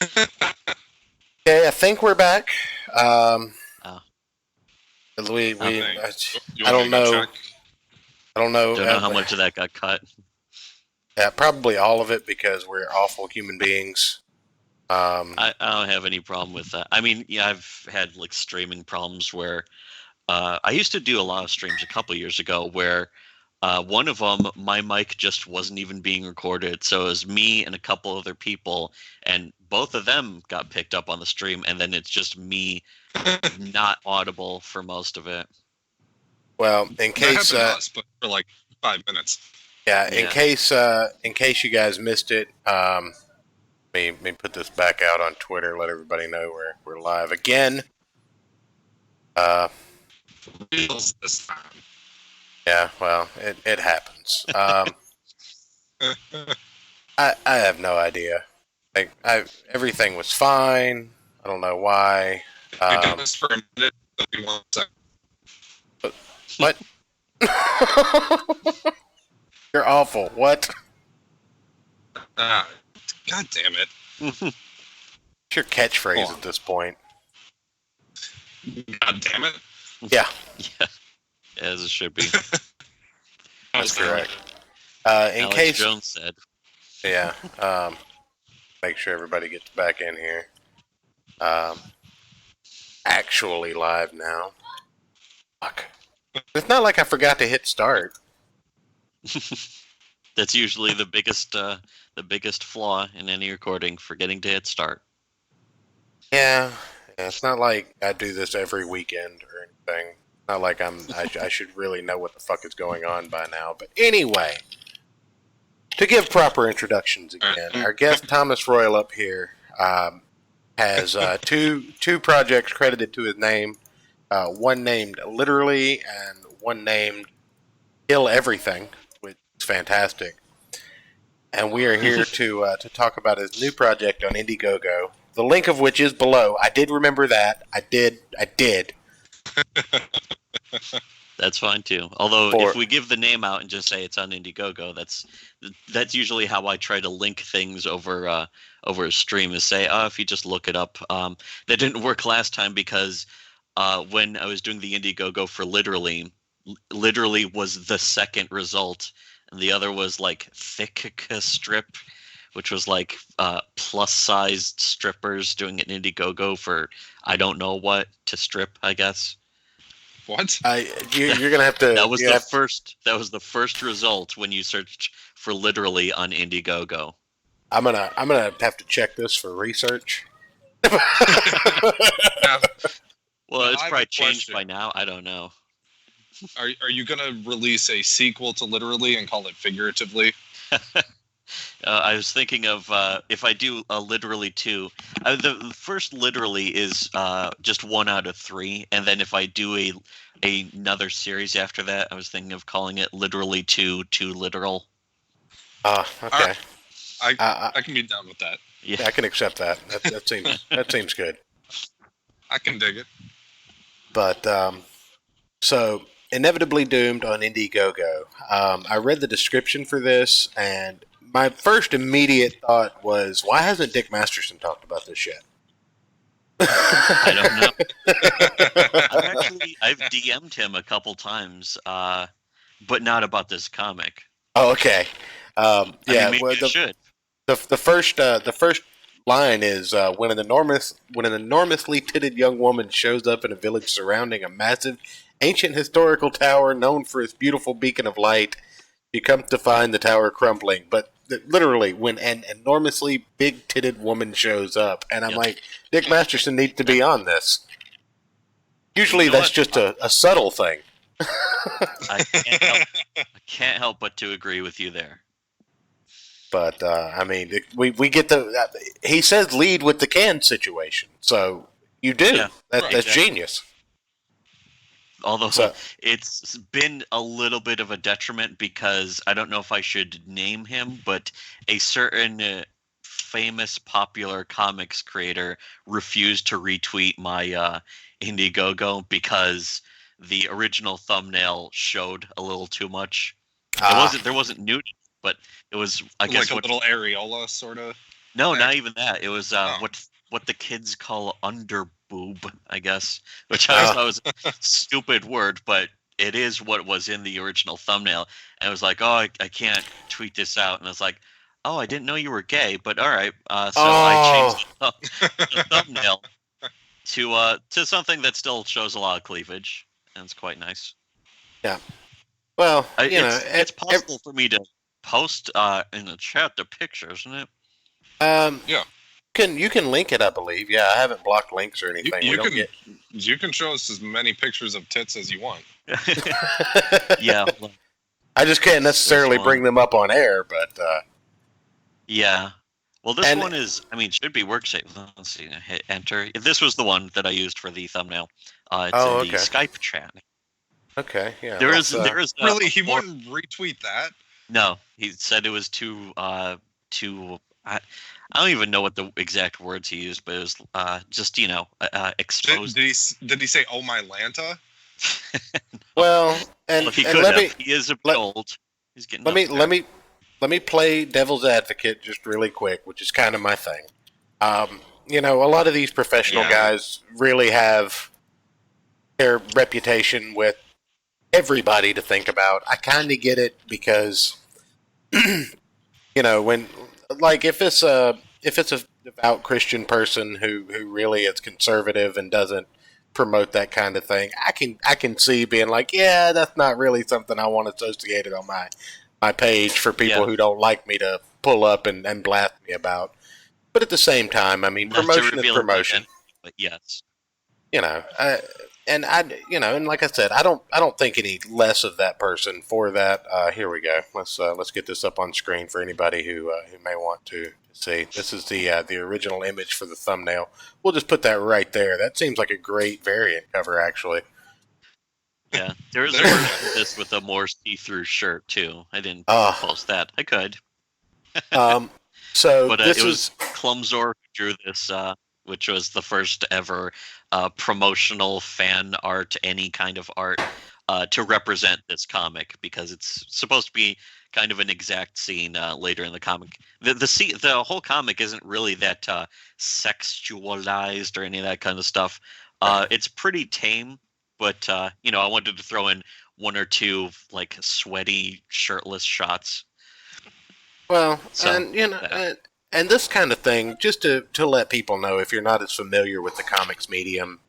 Okay, I think we're back. Um, Oh, we okay. Hey, you I want me don't to go know. check? I don't know. Don't know how much of that got cut. Probably all of it because we're awful human beings. Um, I don't have any problem with that. I mean, yeah, I've had like streaming problems where I used to do a lot of streams a couple years ago where one of them, my mic just wasn't even being recorded. So it was me and a couple other people, and both of them got picked up on the stream, and then it's just me not audible for most of it. well, That happened to us, but for like 5 minutes. yeah, Yeah. in case you guys missed it, let me put this back out on Twitter. Let everybody know we're live again. Uh, Reels this time. yeah, well, it happens. I have no idea. Like everything was fine. I don't know why. We do this for a minute. If you want to. What? You're awful. What? God damn it. What's your catchphrase at this point? God damn it. Yeah, Yeah, as it should be. that's Okay. correct. In Alex case, Jones said. yeah. Make sure everybody gets back in here. Actually live now. Fuck. It's not like I forgot to hit start. That's usually the biggest flaw in any recording, forgetting to hit start. Yeah, it's not like I do this every weekend or anything. Not like I should really know what the fuck is going on by now. But anyway, to give proper introductions again, our guest Thomas Roiloup here has two projects credited to his name. One named Literally and one named Kill Everything, which is fantastic. And we are here to talk about his new project on Indiegogo. The link of which is below. I did remember that. I did. That's fine too. Although For if we give the name out and just say it's on Indiegogo, that's usually how I try to link things over a stream. Is say, oh, if you just look it up. That didn't work last time because when I was doing the Indiegogo for literally was the second result, and the other was like thick strip, which was like plus sized strippers doing an Indiegogo for I don't know what to strip, I guess. What? you're gonna have to. That was the first result when you searched for literally on Indiegogo. I'm gonna have to check this for research. Now, Well, it's I have probably a changed question. by now. I don't know. Are you gonna release a sequel to Literally and call it Figuratively? I was thinking of if I do a literally two. The first literally is just 1 out of 3, and then if I do another series after that, I was thinking of calling it literally two literal. Okay. I can be down with that. Yeah, I can accept that. That seems good. I can dig it. But so inevitably doomed on Indiegogo. I read the description for this, and my first immediate thought was, why hasn't Dick Masterson talked about this yet? I don't know. I've DM'd him a couple times, but not about this comic. Oh, okay. I mean, Yeah. maybe Well, I should. the first line is when an enormously titted young woman shows up in a village surrounding a massive ancient historical tower known for its beautiful beacon of light. You come to find the tower crumbling, but literally when an enormously big titted woman shows up, and I'm Yep. like, Dick Masterson needs to be on this. Usually You know that's what? just a subtle thing. I can't help but to agree with you there. But I mean, we get the he says lead with the can situation, so you do. Yeah, That's exactly. genius. Although So it's been a little bit of a detriment because I don't know if I should name him, but a certain famous popular comics creator refused to retweet my Indiegogo because the original thumbnail showed a little too much. There wasn't nudity, but it was I guess Like a what little areola, sort of. No, Like, not even that. It was oh. what the kids call under boob, I guess, which I always Oh. thought was a stupid word, but it is what was in the original thumbnail. And I was like, oh, I can't tweet this out. And I was like, oh, I didn't know you were gay, but all right. So I changed the thumbnail to something that still shows a lot of cleavage, and it's quite nice. Yeah. Well, It's possible for me to post in the chat the picture, isn't it? Yeah. You can link it, I believe. Yeah, I haven't blocked links or You, anything. you We don't can get. you can show us as many pictures of tits as you want. Yeah. Look, I just can't necessarily one. bring them up on air, but Yeah. Well, this And- one is, I mean, should be work safe. Let's see. Hit enter. If this was the one that I used for the thumbnail, it's Oh, in the okay. Skype chat. okay, yeah. There let's, is Really, he wouldn't retweet that. No, he said it was too I don't even know what the exact words he used, but it was just exposed. Did he say "Oh my Lanta"? well, and Well, if he and could let have, me he is let- old. He's getting let up me there. let me play devil's advocate just really quick, which is kind of my thing. A lot of these professional Yeah. guys really have their reputation with everybody to think about. I kind of get it because, when like if it's a devout Christian person who really is conservative and doesn't promote that kind of thing, I can see being like, yeah, that's not really something I want associated on my page for people Yeah. who don't like me to pull up and blast me about. But at the same time, I mean, Not to promotion is reveal his promotion. identity, but yes. And like I said, I don't think any less of that person for that. Here we go. Let's get this up on screen for anybody who may want to see. This is the original image for the thumbnail. We'll just put that right there. That seems like a great variant cover, actually. Yeah, there is a version of this with a more see-through shirt too. I didn't post that. I could. So But this it was is Clumsor who drew this, which was the first ever promotional fan art, any kind of art, to represent this comic, because it's supposed to be kind of an exact scene later in the comic. The whole comic isn't really that sexualized or any of that kind of stuff. It's pretty tame, but I wanted to throw in one or two like sweaty, shirtless shots. well, So, and this kind of thing, just to let people know if you're not as familiar with the comics medium,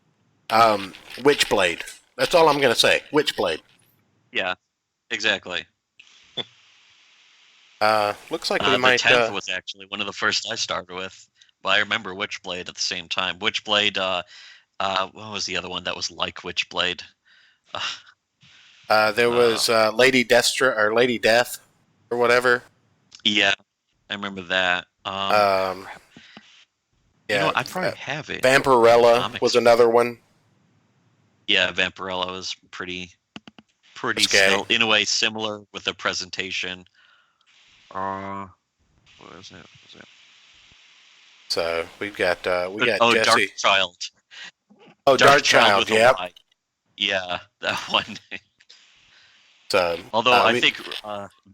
Witchblade. That's all I'm going to say. Witchblade. Yeah, exactly. Looks like we The might. 10th was actually one of the first I started with, but I remember Witchblade at the same time. Witchblade, what was the other one that was like Witchblade? There was Lady Destra or Lady Death or whatever. Yeah, I remember that. Yeah, I probably have it. Vampirella Comics. was another one. Yeah, Vampirella was pretty It's gay. still, in a way, similar with the presentation. What is it? So we got Oh, Jesse. Dark Child. Oh, Dark Child. with a Yeah. Y. Yeah, that one. So, Although I think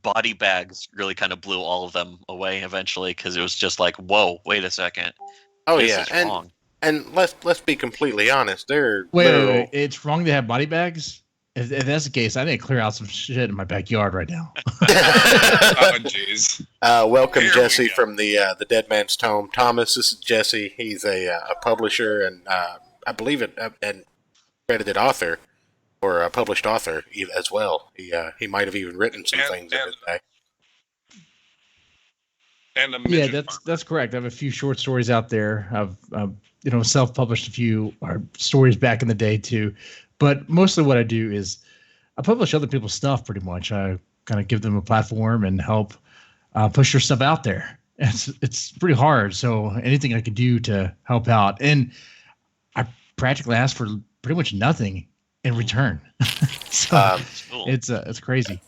Body Bags really kind of blew all of them away eventually, because it was just like, whoa, wait a second. oh This yeah, is wrong. and let's be completely honest. They're Wait, it's wrong to have body bags? If that's the case, I need to clear out some shit in my backyard right now. Oh, jeez. Welcome, Here we Jesse, go. from the Dead Man's Tome. Thomas, this is Jesse. He's a publisher and I believe an credited author or a published author as well. He might have even written some things in his day. And a Yeah, midget that's correct. I have a few short stories out there. I've self-published a few stories back in the day too, but mostly what I do is I publish other people's stuff. Pretty much, I kind of give them a platform and help push their stuff out there. It's pretty hard. So anything I can do to help out, and I practically ask for pretty much nothing in return. So Cool. it's crazy.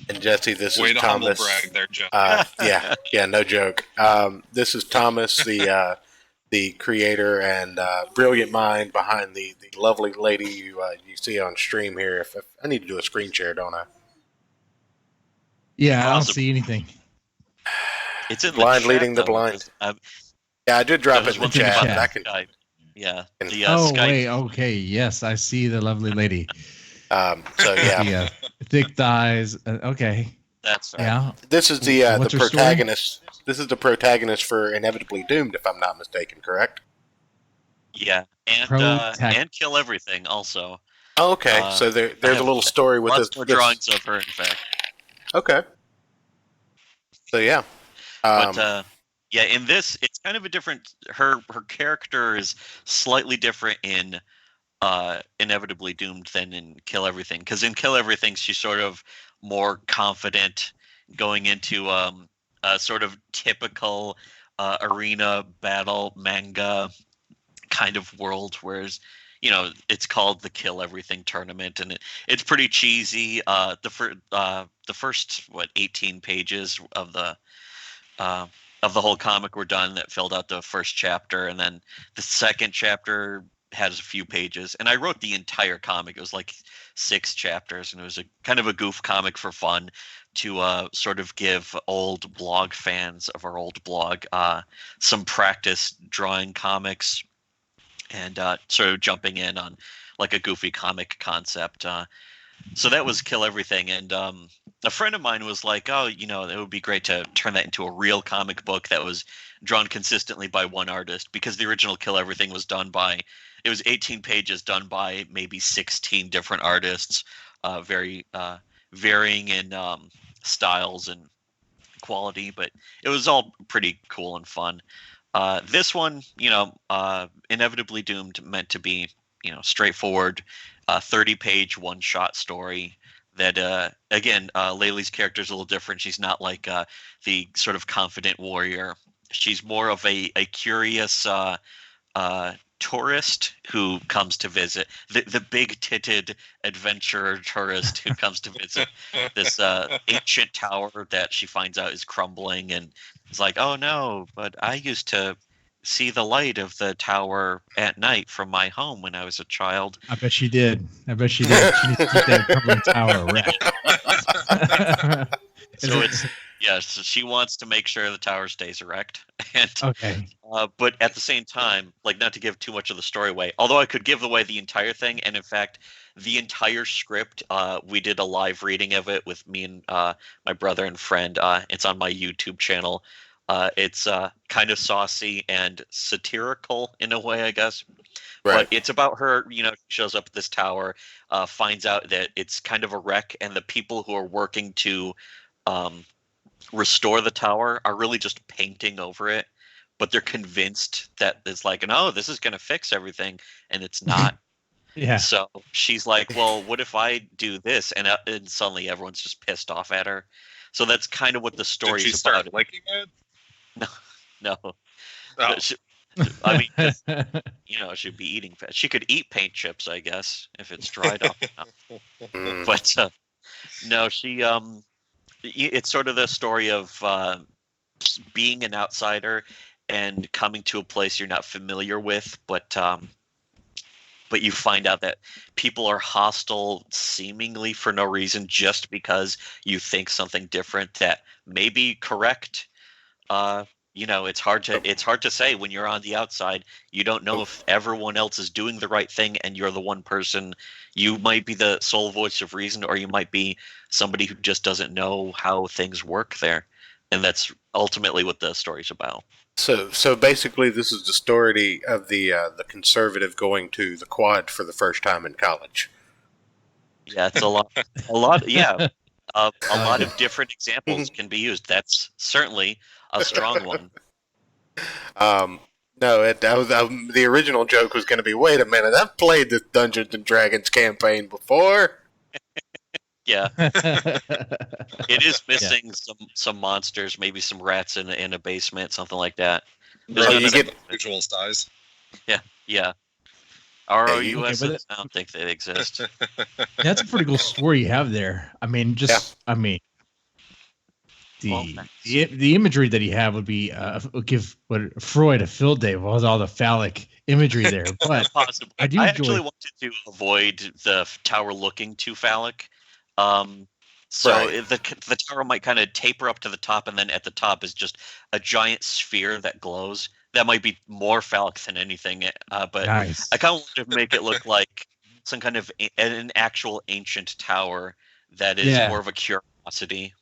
And Jesse, this Way is to humble Thomas. brag there, Jeff. Yeah, no joke. This is Thomas, the creator and brilliant mind behind the lovely lady you see on stream here. If I need to do a screen share, don't I? Yeah, I don't Awesome. see anything. It's in the Blind chat, leading the though. blind. Yeah, I did drop it There's in the one thing chat. about I the can, Skype. Yeah, can- the Oh Skype. wait, okay, yes, I see the lovely lady. so yeah, The thick thighs. Okay, That's right. yeah. this is the What's her story? protagonist. This is the protagonist for Inevitably Doomed, if I'm not mistaken. Correct? Yeah, Protag- and Kill Everything also. Oh, okay, so I there's a have little story with lots more drawings of her, in fact. Okay. So yeah, But yeah, in this, it's kind of a different. Her character is slightly different in Inevitably Doomed than in Kill Everything, because in Kill Everything she's sort of more confident, going into a sort of typical arena battle manga kind of world, whereas it's called the Kill Everything tournament, and it's pretty cheesy. The first 18 pages uh, of the whole comic were done that filled out the first chapter, and then the second chapter has a few pages, and I wrote the entire comic. It was like 6 chapters, and it was a kind of a goof comic for fun to sort of give old blog fans of our old blog some practice drawing comics, and sort of jumping in on like a goofy comic concept. So that was Kill Everything, and a friend of mine was like, "Oh, it would be great to turn that into a real comic book that was drawn consistently by one artist, because the original Kill Everything was done by, it was 18 pages done by maybe 16 different artists, very varying in styles and quality, but it was all pretty cool and fun. This one, Inevitably Doomed, meant to be, straightforward, 30-page one-shot story. That again, Laylee's character is a little different. She's not like the sort of confident warrior. She's more of a curious tourist who comes to visit, the big-titted adventurer tourist who comes to visit this ancient tower that she finds out is crumbling, and is like, "Oh no, but I used to see the light of the tower at night from my home when I was a child." I bet she did. She needs to keep that crumbling tower erect. So so she wants to make sure the tower stays erect, and okay. but at the same time, like, not to give too much of the story away, although I could give away the entire thing, and in fact, the entire script, we did a live reading of it with me and my brother and friend. It's on my YouTube channel. It's kind of saucy and satirical in a way, I guess. right. But it's about her, shows up at this tower, finds out that it's kind of a wreck, and the people who are working to restore the tower are really just painting over it, but they're convinced that it's like, no, this is going to fix everything, and it's not. Yeah. So she's like, well, what if I do this? And suddenly everyone's just pissed off at her. So that's kind of what the story Did she is start about. licking it? No. Oh. I mean, 'cause, she'd be eating fat. She could eat paint chips, I guess, if it's dried up enough. Mm. But no, she it's sort of the story of being an outsider and coming to a place you're not familiar with, but you find out that people are hostile seemingly for no reason, just because you think something different that may be correct. It's hard to say when you're on the outside. You don't know if everyone else is doing the right thing, and you're the one person. You might be the sole voice of reason, or you might be somebody who just doesn't know how things work there. And that's ultimately what the story's about. So basically, this is the story of the conservative going to the quad for the first time in college. Yeah, it's a lot. Yeah, a lot of different examples can be used. That's certainly a strong one. No, the original joke was going to be, wait a minute, I've played this Dungeons and Dragons campaign before. Yeah, it is missing some monsters, maybe some rats in a basement, something like that. There's Oh, none you of get- that. Visual styles. Yeah. ROUSs, Okay, I don't think they exist. That's a pretty cool story you have there. I mean, the imagery that he had would be would give Freud a field day with all the phallic imagery there. But Possibly. I actually wanted to avoid the tower looking too phallic. So Right. the tower might kind of taper up to the top, and then at the top is just a giant sphere that glows. That might be more phallic than anything, but Nice. I kind of wanted to make it look like some kind of an actual ancient tower that is Yeah. more of a curiosity.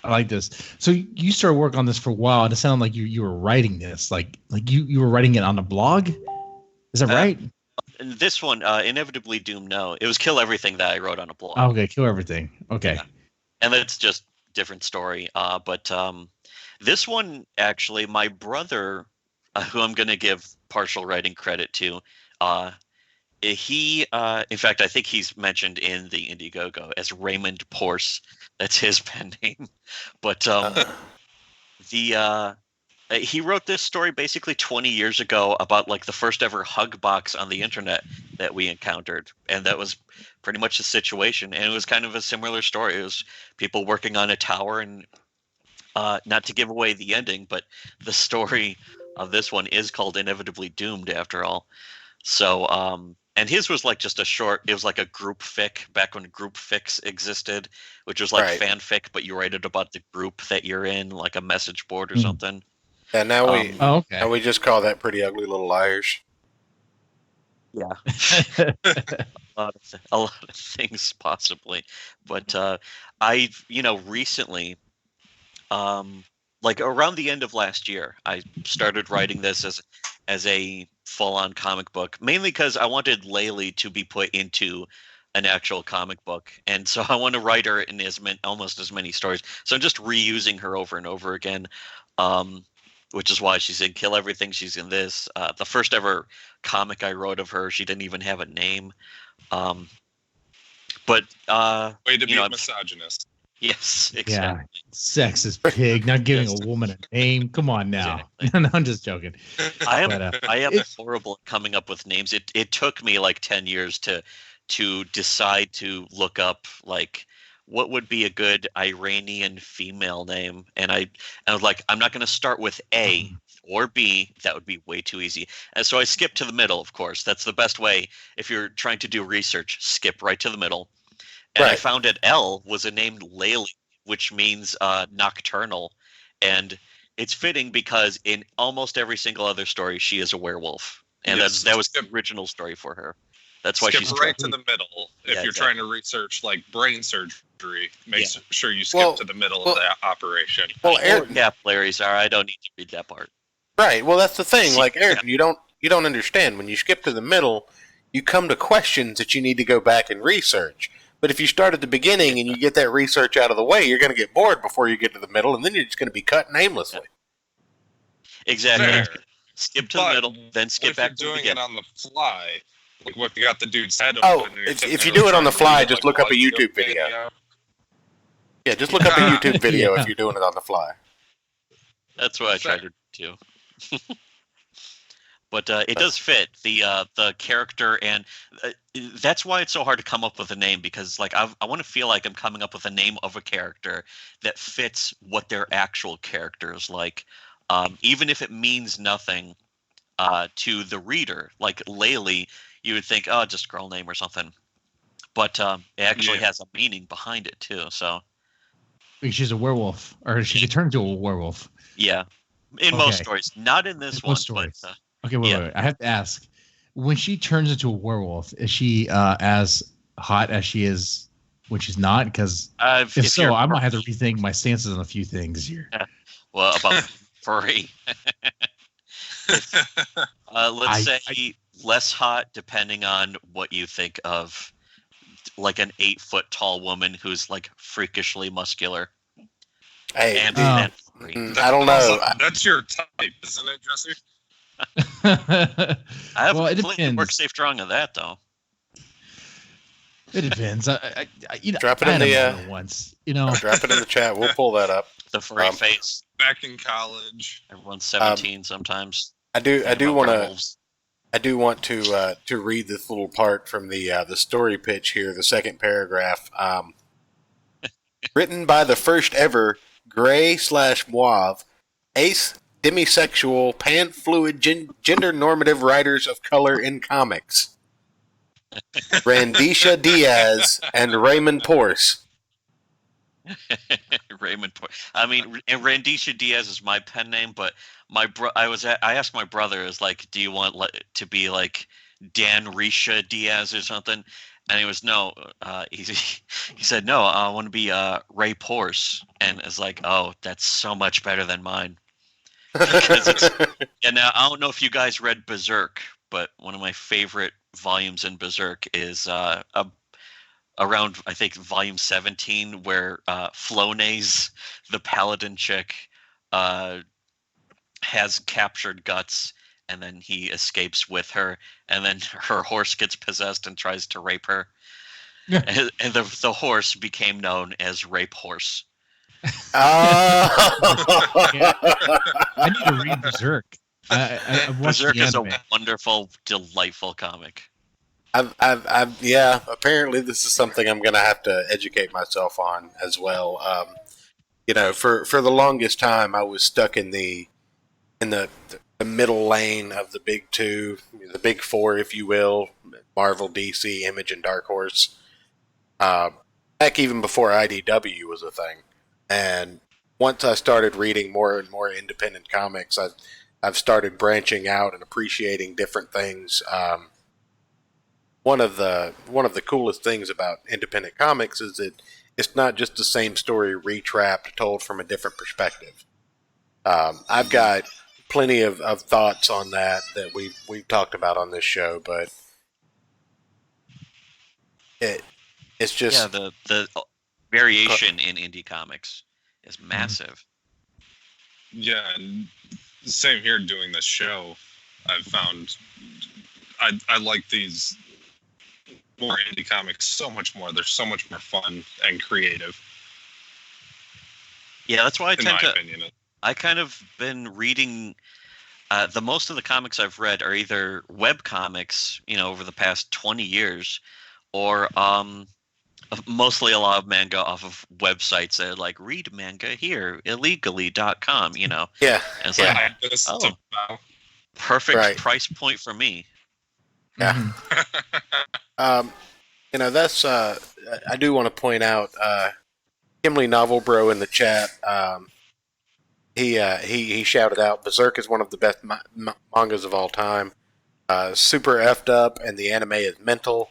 I like this. So you started work on this for a while, and it sounded like you were writing this, like you were writing it on a blog. Is that right? And this one, Inevitably Doom, no. It was Kill Everything that I wrote on a blog. Oh, okay, kill everything. Okay. Yeah. And that's just different story. But this one, actually, my brother, who I'm going to give partial writing credit to, he, in fact, I think he's mentioned in the Indiegogo as Raymond Porce. That's his pen name. But he wrote this story basically 20 years ago about like the first ever hug box on the internet that we encountered, and that was pretty much the situation. And it was kind of a similar story. It was people working on a tower, and not to give away the ending, but the story of this one is called Inevitably Doomed after all. So and his was like just a short, it was like a group fic back when group fics existed, which was like Right. fanfic, but you write it about the group that you're in, like a message board or Hmm. something. And now we Oh, okay. now we just call that Pretty Ugly Little Liars. Yeah. A lot of things possibly, but I recently, like around the end of last year, I started writing this as a full-on comic book, mainly because I wanted Laylee to be put into an actual comic book, and so I want to write her in almost as many stories. So I'm just reusing her over and over again, which is why she's in Kill Everything. She's in this. The first ever comic I wrote of her, she didn't even have a name. But Way to be know, a misogynist. yes, Yeah, exactly. sexist pig, not giving Yes. a woman a name. Come on now. Exactly. No, I'm just joking. I am But, I am it's- horrible at coming up with names. It took me like 10 years to decide to look up like what would be a good Iranian female name, and I was like, I'm not going to start with A or B. That would be way too easy. And so I skipped to the middle. Of course, that's the best way if you're trying to do research. Skip right to the middle. And I Right. found that L was a name Laylee, which means nocturnal, and it's fitting because in almost every single other story, she is a werewolf, and Yes, that was the skip- original story for her. That's why Skip she's right to the middle. If Yeah, you're exactly. trying to research like brain surgery, make Yeah. sure you skip Well- to the middle well- of that operation. Well, Or Aaron, capillaries are. I don't need to read that part. right. Well, that's the thing. See, Like Aaron, you don't understand. When you skip to the middle, you come to questions that you need to go back and research. But if you start at the beginning and you get that research out of the way, you're going to get bored before you get to the middle, and then you're just going to be cutting aimlessly. Exactly. Fair. Skip to But the middle, then What skip if you're back to the doing it beginning. on the fly? Like what if you got the dude's head Oh, open? and you're if sitting you there do it on the trying to fly, read it, just like, look up a while you YouTube do it, video. Yeah, just look up a YouTube video Yeah. if you're doing it on the fly. That's what I Fair. tried to do. But it does fit the character, and that's why it's so hard to come up with a name, because like I want to feel like I'm coming up with a name of a character that fits what their actual character is like, even if it means nothing to the reader. Like Laylee, you would think, oh, just girl name or something, but it actually Yeah. has a meaning behind it too. So Because she's a werewolf, or she could turn into a werewolf. yeah, in most Okay. stories, not in this In one, most stories. but. Okay, wait, Yeah. wait. I have to ask: when she turns into a werewolf, is she as hot as she is when she's not? Because if so, you're I might have to rethink my stances on a few things here. well about furry. Let's say less hot, depending on what you think of, like an 8-foot tall woman who's like freakishly muscular. Hey, And, Oh. and furry. I don't know. That's your type, isn't it, Jesse? I have well, a it completely depends. work safe drawing of that though. It depends. You know, Drop it I in had the, a moment once. You know, Drop it in the chat. We'll pull that up. The furry Um, face. Back in college. Everyone's 17 sometimes. I do Thinking about want to werewolves. I do want to read this little part from the story pitch here, the second paragraph. Written by the first ever gray/mauve, ace demisexual, pan-fluid, gender normative writers of color in comics, Randisha Diaz and Raymond Porce. Raymond. I mean, and Randisha Diaz is my pen name, but I asked my brother, is like, do you want to be like Dan Risha Diaz or something? And he was no. He said no. I want to be Ray Porce, and it's like, oh, that's so much better than mine. Because it's yeah. Now I don't know if you guys read Berserk, but one of my favorite volumes in Berserk is around I think volume 17, where Flonase, the paladin chick, uh, has captured Guts, and then he escapes with her, and then her horse gets possessed and tries to rape her, Yeah. and the horse became known as Rape Horse. Oh. Yeah. I need to read Berserk. I've watched Berserk the is a anime. wonderful, delightful comic. Yeah. Apparently, this is something I'm going to have to educate myself on as well. For the longest time, I was stuck in the middle lane of the big two, the big four, if you will: Marvel, DC, Image, and Dark Horse. Back even before IDW was a thing, and once I started reading more and more independent comics, I've started branching out and appreciating different things. One of the coolest things about independent comics is that it's not just the same story retrapped, told from a different perspective. I've got plenty of thoughts on that we've talked about on this show, but it's Yeah, just the variation in indie comics is massive. Yeah, and same here doing this show. I've found I like these more indie comics so much more. They're so much more fun and creative, Yeah, that's why in my opinion. I kind of been reading. The most of the comics I've read are either web comics, over the past 20 years, or mostly a lot of manga off of websites that are like, read manga here illegally.com. yeah, And it's yeah, like, I just oh, about perfect Right. price point for me. yeah. Mhm. That's I do want to point out Kimley Novel Bro in the chat. He shouted out Berserk is one of the best mangas of all time. Super effed up, and the anime is mental.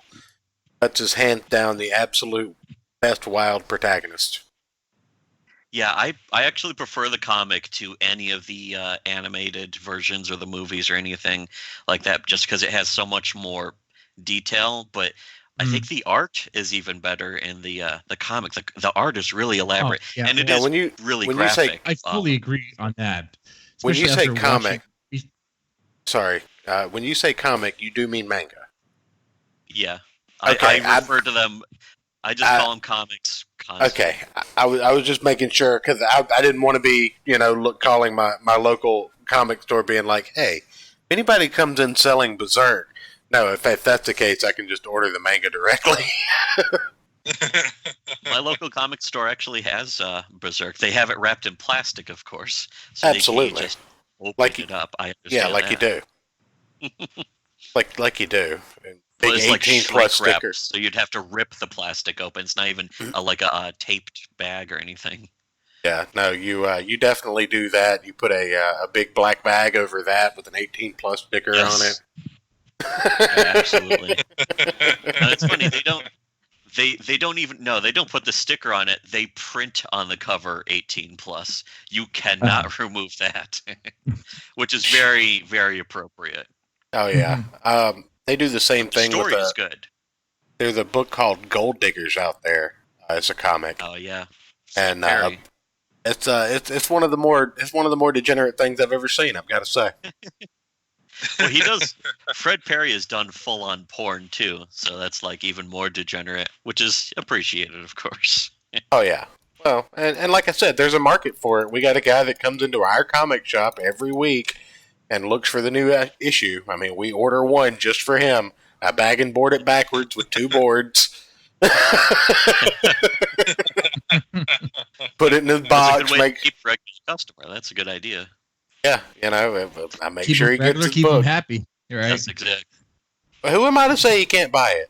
That's his hands down the absolute best wild protagonist. Yeah, I actually prefer the comic to any of the animated versions or the movies or anything like that, just because it has so much more detail. But I think the art is even better in the comic. The art is really elaborate, yeah. and it Yeah, is when you really when you say graphic. I fully agree on that. when you Especially say after comic, watching. sorry, when you say comic, you do mean manga. Yeah, Okay, I refer to them. I just call them comics constantly. Okay, I was just making sure because I didn't want to be calling my local comic store being like, hey, if anybody comes in selling Berserk, no, if that's the case, I can just order the manga directly. My local comic store actually has Berserk. They have it wrapped in plastic, of course, so Absolutely. they can't just open Like it up. I Yeah, understand like you that. do, like you do. And Well, big it's like 18 plus shrink wrap, stickers. so you'd have to rip the plastic open. It's not even like a taped bag or anything. Yeah, no, you definitely do that. You put a big black bag over that with an 18 plus sticker on it. Yeah, absolutely. And it's funny, they don't even they don't put the sticker on it. They print on the cover 18 plus. You cannot remove that, which is very, very appropriate. Oh yeah, they do the same The thing with story is good. There's a book called Gold Diggers out there. It's a comic, Oh yeah, and Perry. it's one of the more degenerate things I've ever seen. I've got to say. Well, he does. Fred Perry has done full-on porn too, so that's like even more degenerate, which is appreciated, of course. Oh yeah. Well, and like I said, there's a market for it. We got a guy that comes into our comic shop every week and looks for the new issue. I mean, we order one just for him. I bag and board it backwards with 2 boards. Put it in his That's a box. good way to keep a regular customer. That's a good idea. Yeah, I make Keep sure him he gets regular, his keep him book. happy. Right? That's exactly. But who am I to say he can't buy it?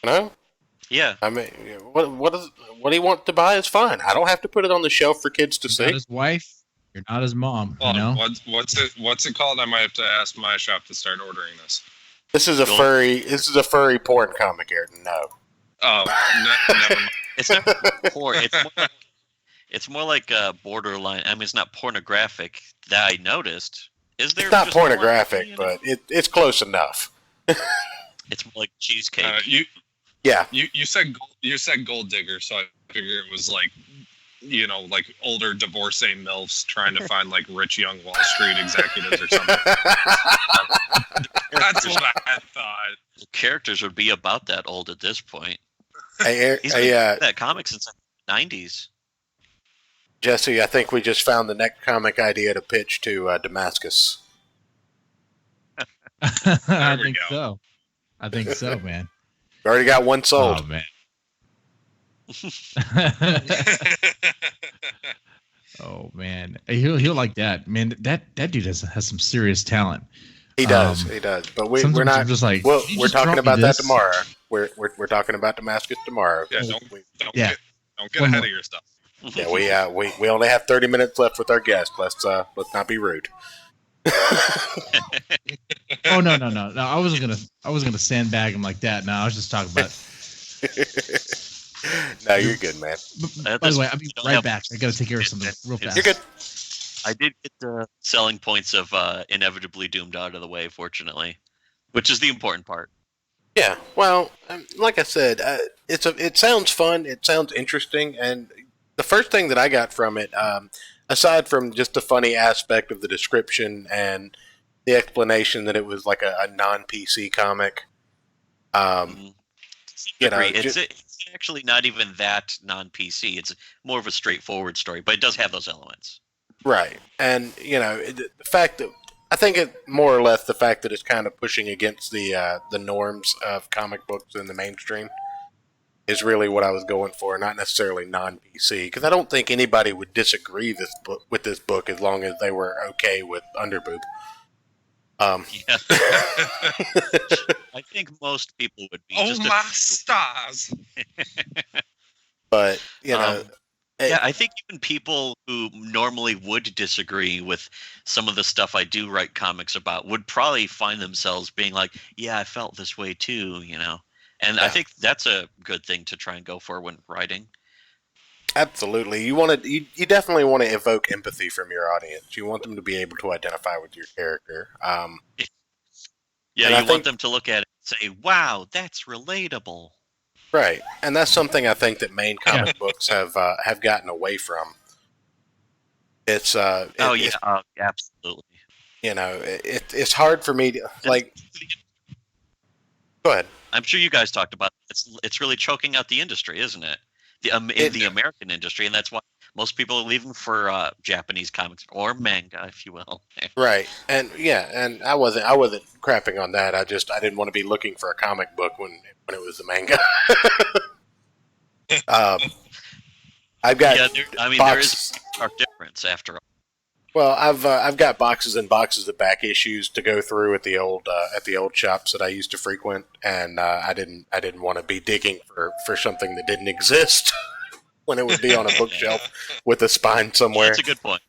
You know? Yeah. I mean, what do you want to buy is fine. I don't have to put it on the shelf for kids to You're not see. his wife. You're not his mom. Well, You know. what's it called? I might have to ask my shop to start ordering this. This is a Go- furry porn comic, Ayrton. No. Oh, never mind. It's not porn. It's more like borderline. I mean, it's not pornographic that I noticed. Is there? It's not just one, pornographic, you know? but it's close enough. It's more like cheesecake. Yeah. You said gold digger, so I figure it was like, like older divorcee MILFs trying to find like rich young Wall Street executives or something. That's what I thought. The characters would be about that old at this point. Hey, He's been doing that comic since the 90s. Jesse, I think we just found the next comic idea to pitch to Damascus. I we think go. so. I think so, man. We already got one sold. Oh man. Oh man, he'll like that, man. That dude has some serious talent. He does. But we're sometimes not. I'm just like, Well, "Can you we're just drop talking me about that this?" tomorrow. We're talking about Damascus tomorrow. Yeah, We- don't Yeah. get One ahead more. of your stuff. yeah, we only have 30 minutes left with our guest. Let's not be rude. Oh no. I wasn't gonna sandbag him like that. No, I was just talking about. No, you're good, man. By the way, I'll be right back. I gotta take care of something real fast. You're good. I did get the selling points of inevitably doomed out of the way, fortunately, which is the important part. Yeah. Well, like I said, it sounds fun. It sounds interesting, and the first thing that I got from it, aside from just the funny aspect of the description and the explanation that it was like a non-PC comic, you know, Agree. It's actually not even that non-PC. It's more of a straightforward story, but it does have those elements. right? And the fact that I think it more or less the fact that it's kind of pushing against the norms of comic books in the mainstream is really what I was going for, not necessarily non-PC, because I don't think anybody would disagree with this book as long as they were okay with underboob. Yeah. I think most people would be. Oh just my stars! But yeah, I think even people who normally would disagree with some of the stuff I do write comics about would probably find themselves being like, "Yeah, I felt this way too," And I think that's a good thing to try and go for when writing. absolutely, you definitely want to evoke empathy from your audience. You want them to be able to identify with your character. Yeah, And I you want think- them to look at it and say, "Wow, that's relatable." Right, and that's something I think that main comic books have gotten away from. It's Absolutely. it's hard for me to like. Go ahead. I'm sure you guys talked about it. It's really choking out the industry, isn't it? The American industry, and that's why most people are leaving for Japanese comics or manga, if you will. Right, and I wasn't crapping on that. I didn't want to be looking for a comic book when it was the manga. I've got there is a stark difference after all. Well, I've got boxes and boxes of back issues to go through at the old shops that I used to frequent, and I didn't want to be digging for something that didn't exist when it would be on a bookshelf with a spine somewhere. That's a good point.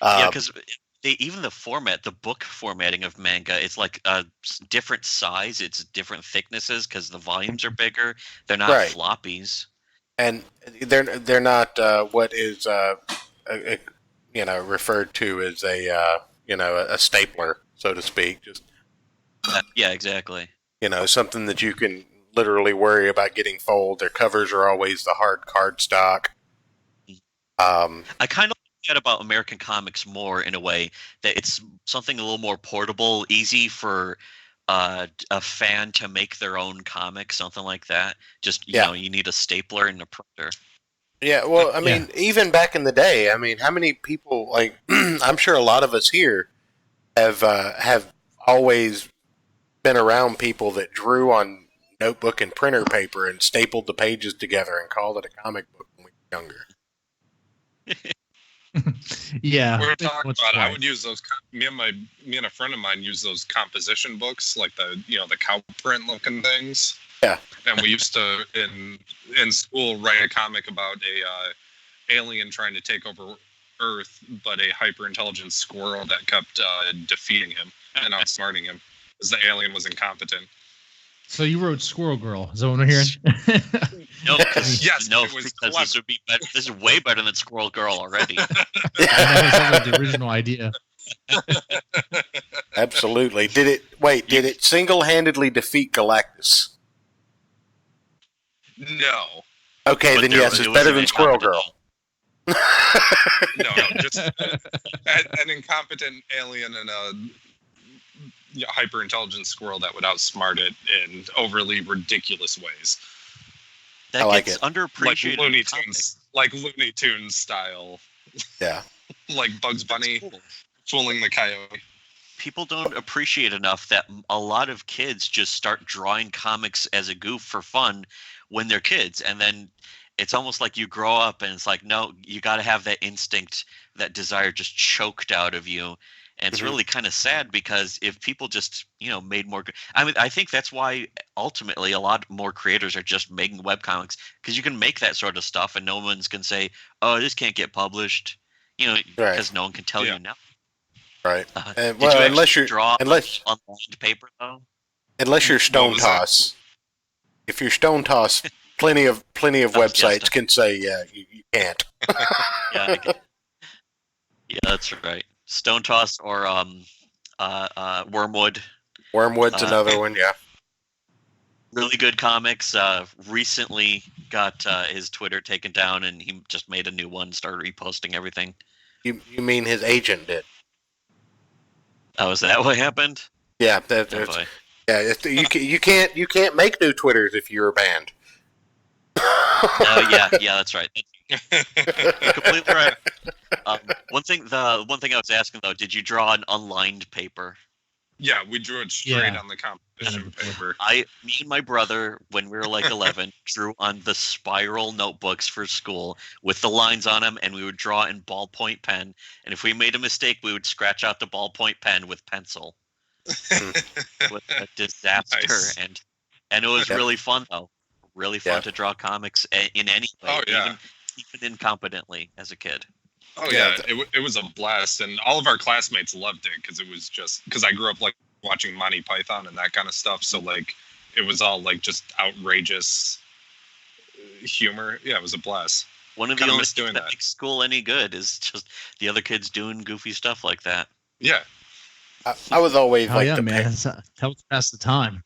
Yeah, because even the format, the book formatting of manga, it's like a different size, it's different thicknesses because the volumes are bigger. They're not Right. floppies. And they're not what is referred to as a stapler, so to speak. Just Yeah, exactly. something that you can literally worry about getting fold. Their covers are always the hard cardstock. I kind of like that about American comics more in a way that it's something a little more portable, easy for a fan to make their own comic, something like that. Just you need a stapler and a printer. Yeah, well, I mean, even back in the day, I mean, how many people like? I'm sure a lot of us here have always been around people that drew on notebook and printer paper and stapled the pages together and called it a comic book when we were younger. Yeah, We were talking once about. or I twice. would use those. Me and a friend of mine use those composition books, like the cow print looking things. Yeah. And we used to in school write a comic about a alien trying to take over Earth, but a hyper intelligent squirrel that kept defeating him and outsmarting him because the alien was incompetent. So you wrote Squirrel Girl. Is that what I'm hearing? No, because Yes, it was because this would be better. This is way better than Squirrel Girl already. That was like the original idea. Absolutely. Did it single-handedly defeat Galactus? No. Okay, But then there- yes, it it's was better an than Squirrel incompetent- Girl. No, just an incompetent alien and a hyper intelligent squirrel that would outsmart it in overly ridiculous ways. That I like gets it. underappreciated. Like Looney in comics. Tunes, like Looney Tunes style, Yeah. like Bugs Bunny That's cool. fooling the coyote. People don't appreciate enough that a lot of kids just start drawing comics as a goof for fun when they're kids, and then it's almost like you grow up and it's like, no, you got to have that instinct, that desire just choked out of you. And it's Mhm. really kind of sad, because if people just made more, I mean, I think that's why ultimately a lot more creators are just making webcomics, because you can make that sort of stuff and no one's can say, oh, this can't get published, Right. because no one can tell Yeah. you now. Right. Did Well, you unless actually you're draw unless on lined paper though? Stone was that? Toss. If you're Stone Toss, plenty of That was websites just can say, yeah, you can't. Yeah, I get- yeah, that's right. Stone Toss or Wormwood. Wormwood's Uh, another one, yeah. Really good comics. Recently got his Twitter taken down, and he just made a new one, started reposting everything. You mean his agent did? Oh, is that what happened? Yeah, Oh, boy. you can't make new Twitters if you're banned. Oh, yeah, that's right. You're completely right. One thing I was asking though, did you draw an unlined paper? Yeah, we drew it straight Yeah. on the competition paper. Me and my brother, when we were like 11, drew on the spiral notebooks for school with the lines on them, and we would draw in ballpoint pen. And if we made a mistake, we would scratch out the ballpoint pen with pencil. With a disaster, Nice. and it was Yep. really fun though. Really fun Yep. to draw comics in any way, Oh, yeah. even incompetently as a kid. Oh Yeah, yeah, it was a blast, and all of our classmates loved it because it was just because I grew up like watching Monty Python and that kind of stuff. So like, it was all like just outrageous humor. Yeah, it was a blast. One of the Kinda only miss things doing that that. makes school any good is just the other kids doing goofy stuff like that. Yeah, I was always Oh like yeah, the man. That's helps pass the time.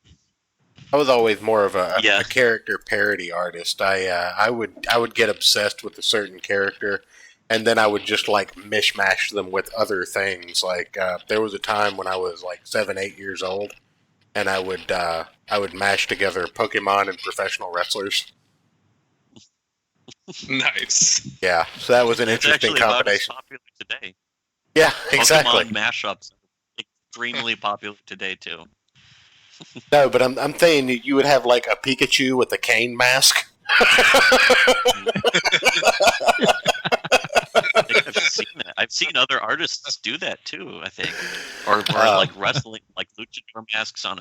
I was always more of a Yeah. character parody artist. I would get obsessed with a certain character, and then I would just like mishmash them with other things. Like there was a time when I was like 7, 8 years old, and I would mash together Pokemon and professional wrestlers. nice. Yeah, so that was an It's interesting actually about as combination. popular today. Yeah, exactly. Pokemon mashups are extremely popular today too. No, but I'm saying you would have like a Pikachu with a cane mask. I think I've seen that. I've seen other artists do that too. I think, or like wrestling, like luchador masks on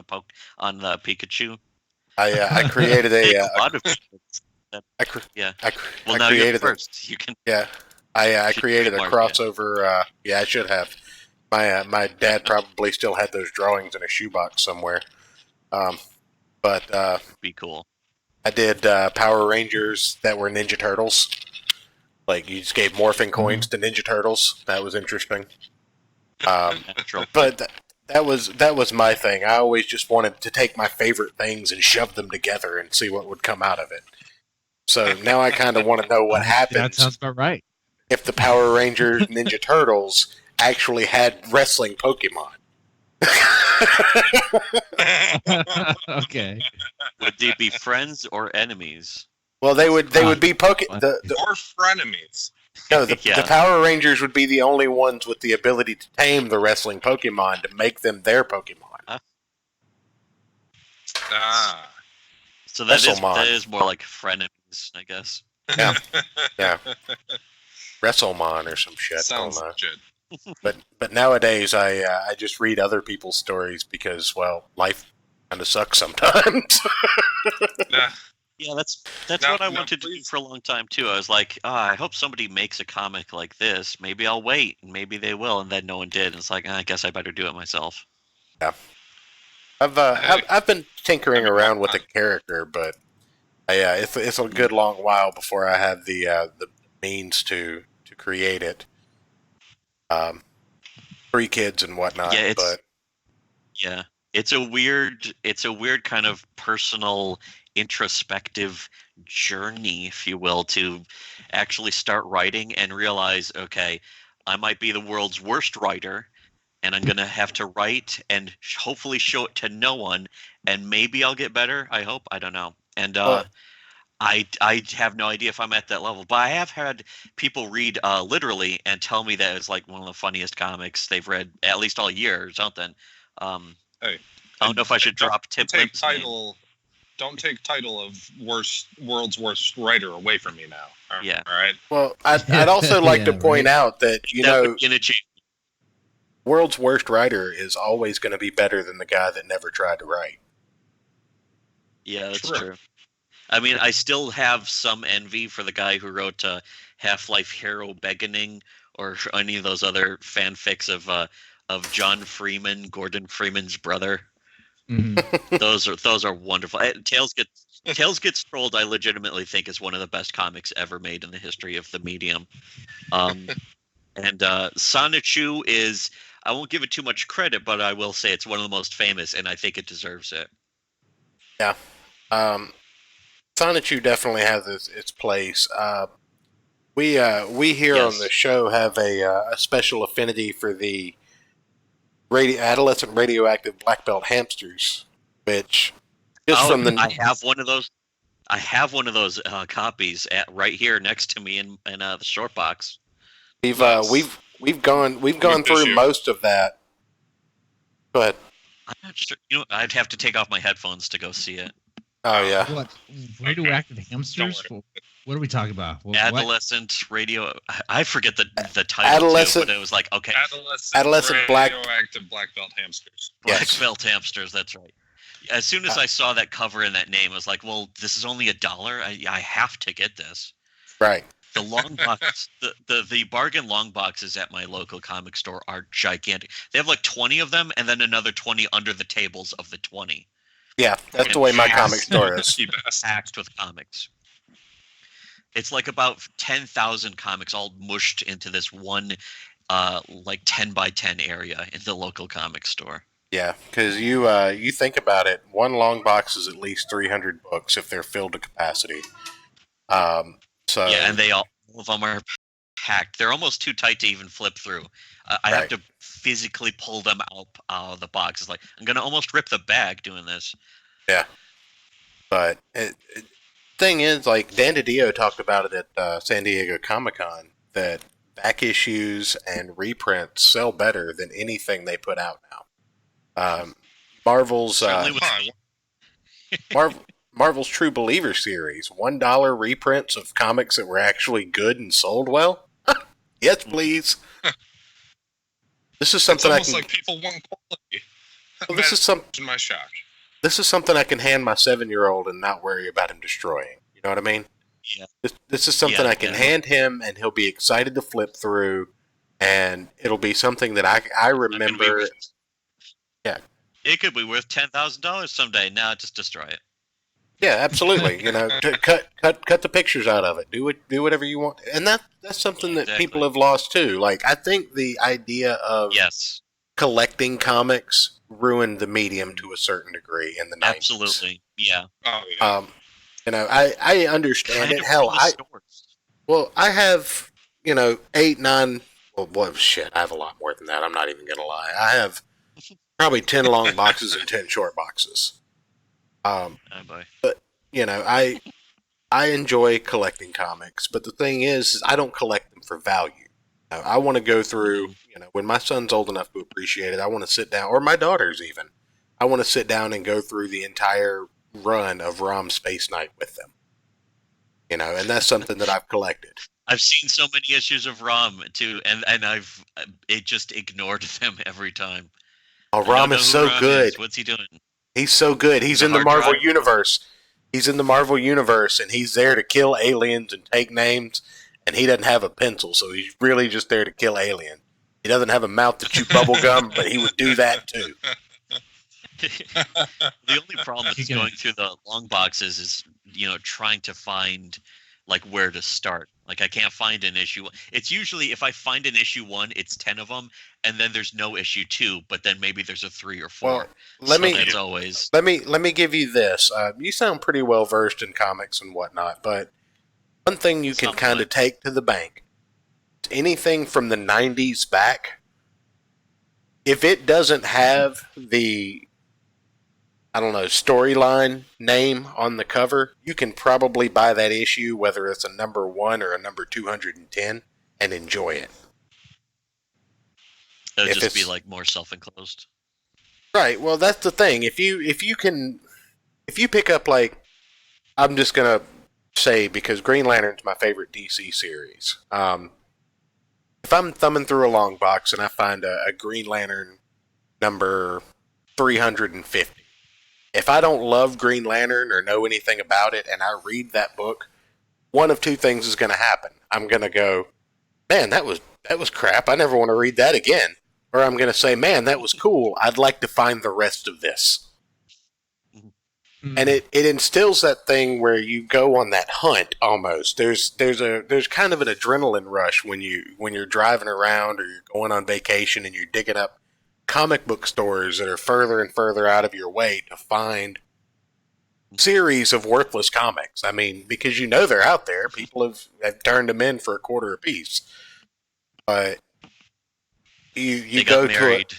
on the Pikachu. I created A a lot of people. I cre- Yeah. I cre- Well, I now you're created a- first. You can. Yeah, I Should created a trademark it. crossover. Yeah, I should have. My dad probably still had those drawings in a shoebox somewhere. But Be cool. I did Power Rangers that were Ninja Turtles. Like you just gave morphing coins to Ninja Turtles. That was interesting. Natural. But that was my thing. I always just wanted to take my favorite things and shove them together and see what would come out of it. So now I kind of want to know what That happens sounds about right. if the Power Rangers Ninja Turtles actually had wrestling Pokemon. Okay. Would they be friends or enemies? Well, they would be the Or frenemies. Yeah. the Power Rangers would be the only ones with the ability to tame the wrestling Pokemon to make them their Pokemon. Ah, So that Wrestlemon. is more like frenemies, I guess. Yeah, yeah, Wrestlemon or some shit. sounds I don't know. legit. But nowadays I just read other people's stories because, well, life kind of sucks sometimes. Nah, Yeah, that's Now- what I now wanted to do please- for a long time too. I was like, I hope somebody makes a comic like this. Maybe I'll wait, and maybe they will, and then no one did. And it's like, I guess I better do it myself. I've been tinkering I mean, around why with the not? character, but it's a good long while before I have the means to create it. 3 kids and whatnot, Yeah, it's but yeah, it's a weird kind of personal, introspective journey, if you will, to actually start writing and realize, okay, I might be the world's worst writer, and I'm gonna have to write and hopefully show it to no one, and maybe I'll get better. I hope. I don't know. And Well- I have no idea if I'm at that level, but I have had people read literally and tell me that it's like one of the funniest comics they've read at least all year or something. Hey, I don't know if I should drop Tim take Limp's name. title. Don't take title of world's worst writer away from me now. Yeah. All right. well, I'd also like to Yeah, point out that That would be an achievement. world's worst writer is always going to be better than the guy that never tried to write. Yeah, that's True. true. I mean, I still have some envy for the guy who wrote Half-Life Hero Beginning or any of those other fanfics of John Freeman, Gordon Freeman's brother. Mhm. Those are wonderful. Tales gets trolled. I legitimately think is one of the best comics ever made in the history of the medium. And Sonichu is, I won't give it too much credit, but I will say it's one of the most famous, and I think it deserves it. Sonichu definitely has its place. We here on Yes. the show have a special affinity for the adolescent radioactive black belt hamsters, which just from the I have one of those. I have one of those copies right here next to me in the short box. Nice. we've gone Good through issue. most of that. Go ahead. I'm not sure. You know, I'd have to take off my headphones to go see it. Oh yeah, What radioactive hamsters? worry. What are we talking about? What? Adolescent radio. I forget the title Adolescent- too, but it was like, okay, Adolescent black- radioactive black belt hamsters. black yes. belt hamsters. That's right. As soon as I saw that cover and that name, I was like, well, this is only $1. I have to get this. right. The long box, the bargain long boxes at my local comic store are gigantic. They have like 20 of them, and then another 20 under the tables of the 20, Yeah, that's the way my comic store is. Key best. packed with comics. It's like about 10,000 comics all mushed into this one, like 10 by 10 area in the local comic store. Yeah, because you think about it, one long box is at least 300 books if they're filled to capacity. So Yeah, and all of them are packed. They're almost too tight to even flip through. I have Right. to physically pull them out of the box. It's like I'm gonna almost rip the bag doing this. But thing is, like Dan DiDio talked about it at San Diego Comic-Con, that back issues and reprints sell better than anything they put out now. Marvel's Certainly with Marvel's True Believer series, $1 reprints of comics that were actually good and sold well. Yes, please. This is It's something I almost can. like people want quality. Well, this is some. Imagine my shock. This is something I can hand my 7-year-old and not worry about him destroying. You know what I mean? Yeah. This is something Yeah, I can yeah. hand him, and he'll be excited to flip through, and it'll be something that I It could be remember. worth- Yeah. It could be worth $10,000 someday. Now just destroy it. Yeah, absolutely. You know, cut the pictures out of it. Do whatever you want, and that's something that Exactly. people have lost too. Like, I think the idea of Yes, collecting comics ruined the medium to a certain degree in the 90s. absolutely. Yeah. Oh yeah. You know, I understand Kind it. of Hell, from the stores. I have, 8, 9. Well, shit, I have a lot more than that. I'm not even gonna lie. I have probably 10 long boxes and 10 short boxes. Oh boy. I enjoy collecting comics, but the thing is I don't collect them for value. I want to go through, when my son's old enough to appreciate it, I want to sit down, or my daughters even. I want to sit down and go through the entire run of ROM Space Knight with them. And that's something that I've collected. I've seen so many issues of ROM too, and I've just ignored them every time. Oh, I don't ROM know is who so Rom good. What's he doing? He's so good. He's in the hard Marvel drive. universe. He's in the Marvel universe, and he's there to kill aliens and take names. And he doesn't have a pencil, so he's really just there to kill aliens. He doesn't have a mouth to chew bubble gum, but he would do that too. The only problem with going through the long boxes is, trying to find like where to start. Like I can't find an issue. It's usually if I find an issue 1, it's 10 of them, and then there's no issue 2, but then maybe there's a 3 or 4. Well, let me give you this. You sound pretty well versed in comics and whatnot, but one thing you can kind of take to the bank: anything from the 90s back, if it doesn't have the storyline name on the cover, you can probably buy that issue, whether it's a number 1 or a number 210, and enjoy it. It'll just be like more self-enclosed. Right. Well, that's the thing. If you pick up, like, I'm just gonna say, because Green Lantern's my favorite DC series. If I'm thumbing through a long box and I find a Green Lantern number 350. If I don't love Green Lantern or know anything about it and I read that book, one of two things is going to happen. I'm going to go, man, that was crap. I never want to read that again. Or I'm going to say, man, that was cool. I'd like to find the rest of this. Mm-hmm. And it instills that thing where you go on that hunt almost. There's kind of an adrenaline rush when you're driving around or you're going on vacation and you're digging up comic book stores that are further and further out of your way to find series of worthless comics. I mean, because they're out there. People have turned them in for $0.25 a piece. But you go to it.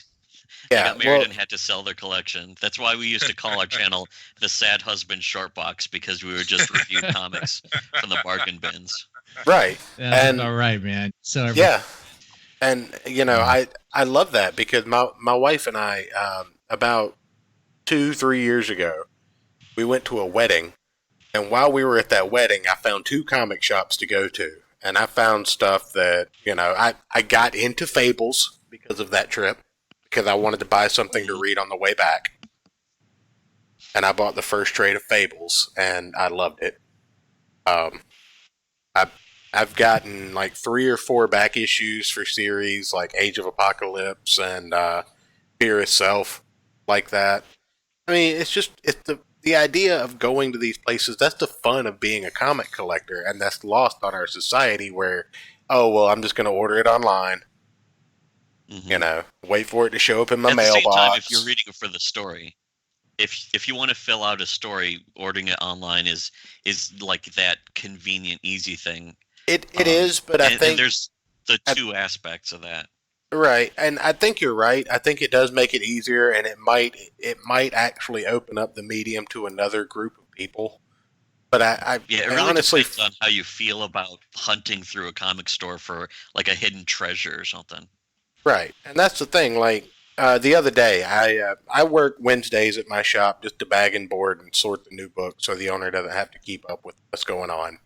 Yeah, they got married and had to sell their collection. That's why we used to call our channel the Sad Husband Short Box, because we would just review comics from the bargain bins. Right. That's all right, man. So yeah. And, I love that because my wife and I, about 2-3 years ago, we went to a wedding. And while we were at that wedding, I found 2 comic shops to go to. And I found stuff that, I got into Fables because of that trip, because I wanted to buy something to read on the way back. And I bought the first trade of Fables, and I loved it. I've gotten like 3 or 4 back issues for series like Age of Apocalypse and Fear Itself, like that. I mean, it's the idea of going to these places. That's the fun of being a comic collector, and that's lost on our society where, oh, well, I'm just going to order it online. Mm-hmm. Wait for it to show up in my mailbox. At the same time, if you're reading it for the story, if you want to fill out a story, ordering it online is like that convenient, easy thing. It is, but I think there's the 2 aspects of that. Right, and I think you're right. I think it does make it easier, and it might actually open up the medium to another group of people. But it really honestly depends on how you feel about hunting through a comic store for like a hidden treasure or something. Right, and that's the thing. Like the other day, I work Wednesdays at my shop just to bag and board and sort the new books, so the owner doesn't have to keep up with what's going on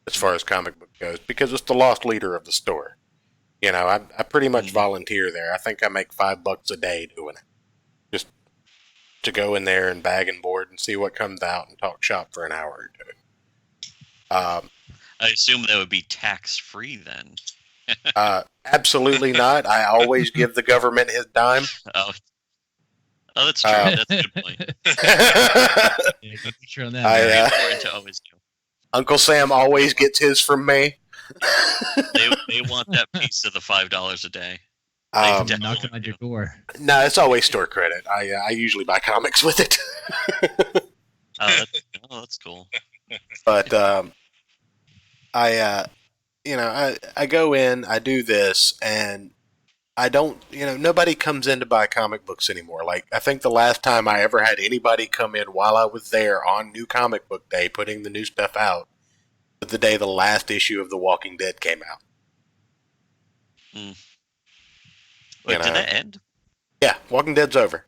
as far as comic book goes, because it's the lost leader of the store. I pretty much volunteer there. I think I make $5 a day doing it, just to go in there and bag and board and see what comes out and talk shop for an hour or 2. I assume that would be tax-free then. Absolutely not. I always give the government his dime. Oh, that's true. That's a good point. Yeah, good picture on that. Important to always do. Uncle Sam always gets his from me. They want that piece of the $5 a day. Knocking on your door. No, it's always store credit. I usually buy comics with it. That's cool. But I go in, I do this, and I don't, nobody comes in to buy comic books anymore. Like, I think the last time I ever had anybody come in while I was there on New Comic Book Day, putting the new stuff out, was the day the last issue of The Walking Dead came out. Wait, did that end? Yeah, Walking Dead's over.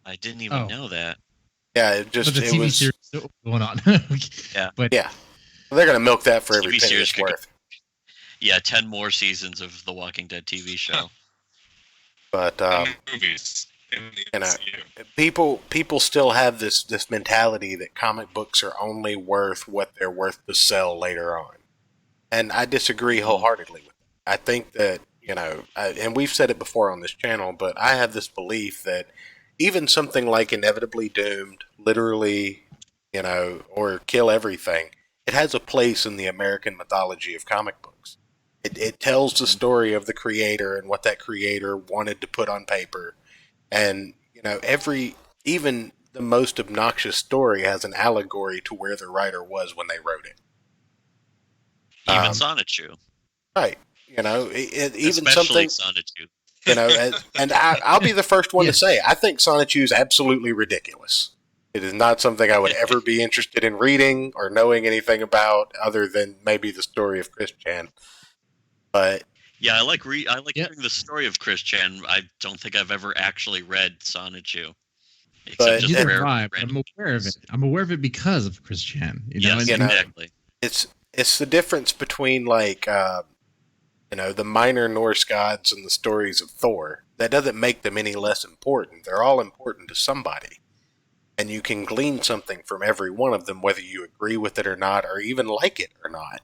I didn't even know that. Yeah, it just, but the TV was series still going on. Yeah. But yeah. They're going to milk that for every penny it's worth. Yeah, 10 more seasons of The Walking Dead TV show. But movies. in the You know, MCU. people still have this mentality that comic books are only worth what they're worth to sell later on, and I disagree wholeheartedly with that. I think that and we've said it before on this channel, but I have this belief that even something like Inevitably Doomed, literally, or Kill Everything, it has a place in the American mythology of comic books. It tells the story of the creator and what that creator wanted to put on paper. And, even the most obnoxious story has an allegory to where the writer was when they wrote it. Even Sonichu. Right. Even Especially something, Sonichu. and I'll be the first one to Yes. say, I think Sonichu is absolutely ridiculous. It is not something I would ever be interested in reading or knowing anything about, other than maybe the story of Chris Chan. But yeah, I like Yep. hearing the story of Chris Chan. I don't think I've ever actually read Sonichu, except But- just Neither rare. have I, but I'm aware of it. I'm aware of it because of Chris Chan. Yes, You know, exactly. it's the difference between the minor Norse gods and the stories of Thor. That doesn't make them any less important. They're all important to somebody. And you can glean something from every one of them, whether you agree with it or not, or even like it or not.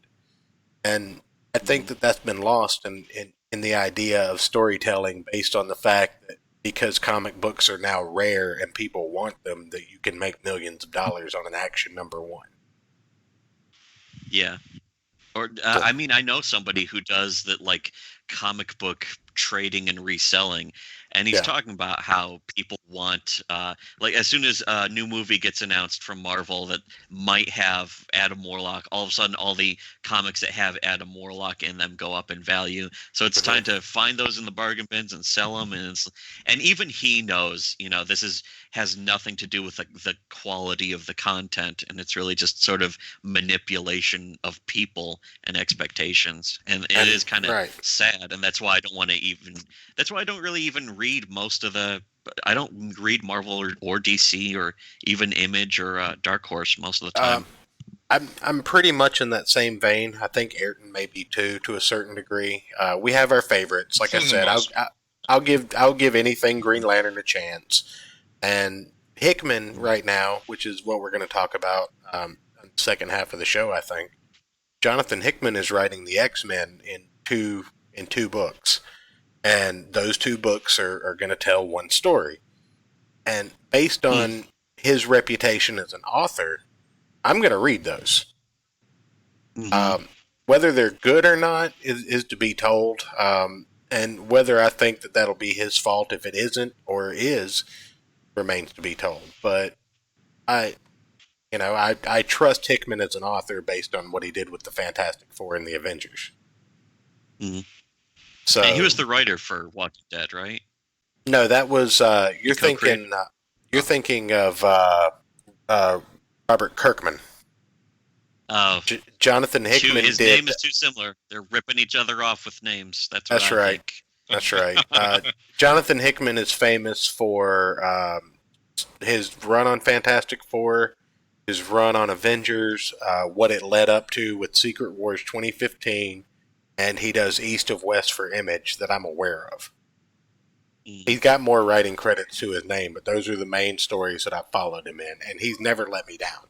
And I think that that's been lost in the idea of storytelling based on the fact that because comic books are now rare and people want them, that you can make millions of dollars on an action number one. Yeah. Or I mean, I know somebody who does that, like comic book trading and reselling, and he's Yeah. talking about how people want, like, as soon as a new movie gets announced from Marvel that might have Adam Warlock, all of a sudden all the comics that have Adam Warlock in them go up in value. So it's time to find those in the bargain bins and sell them, and even he knows, this has nothing to do with the quality of the content, and it's really just sort of manipulation of people and expectations, and it is kind of right. sad, and that's why I don't want to even. That's why I don't really even read most of the. I don't read Marvel or DC or even Image or Dark Horse most of the time. I'm pretty much in that same vein. I think Ayrton may be too, to a certain degree. We have our favorites. Like I For the said, most I'll give anything Green Lantern a chance. And Hickman right now, which is what we're going to talk about in the second half of the show, I think. Jonathan Hickman is writing the X-Men in two books, and those two books are going to tell one story. And based on his reputation as an author, I'm going to read those. Whether they're good or not is to be told, and whether I think that that'll be his fault if it isn't or is remains to be told. But I trust Hickman as an author based on what he did with the Fantastic Four and the Avengers. Mhm. So And he was the writer for Walking Dead, right? no, that was you're co-creator? thinking of Robert Kirkman. Oh, Jonathan Hickman his did. name is too similar. They're ripping each other off with names. That's That's what I right. think. That's right. Jonathan Hickman is famous for his run on Fantastic Four, his run on Avengers, what it led up to with Secret Wars 2015, and he does East of West for Image that I'm aware of. He's got more writing credits to his name, but those are the main stories that I followed him in, and he's never let me down.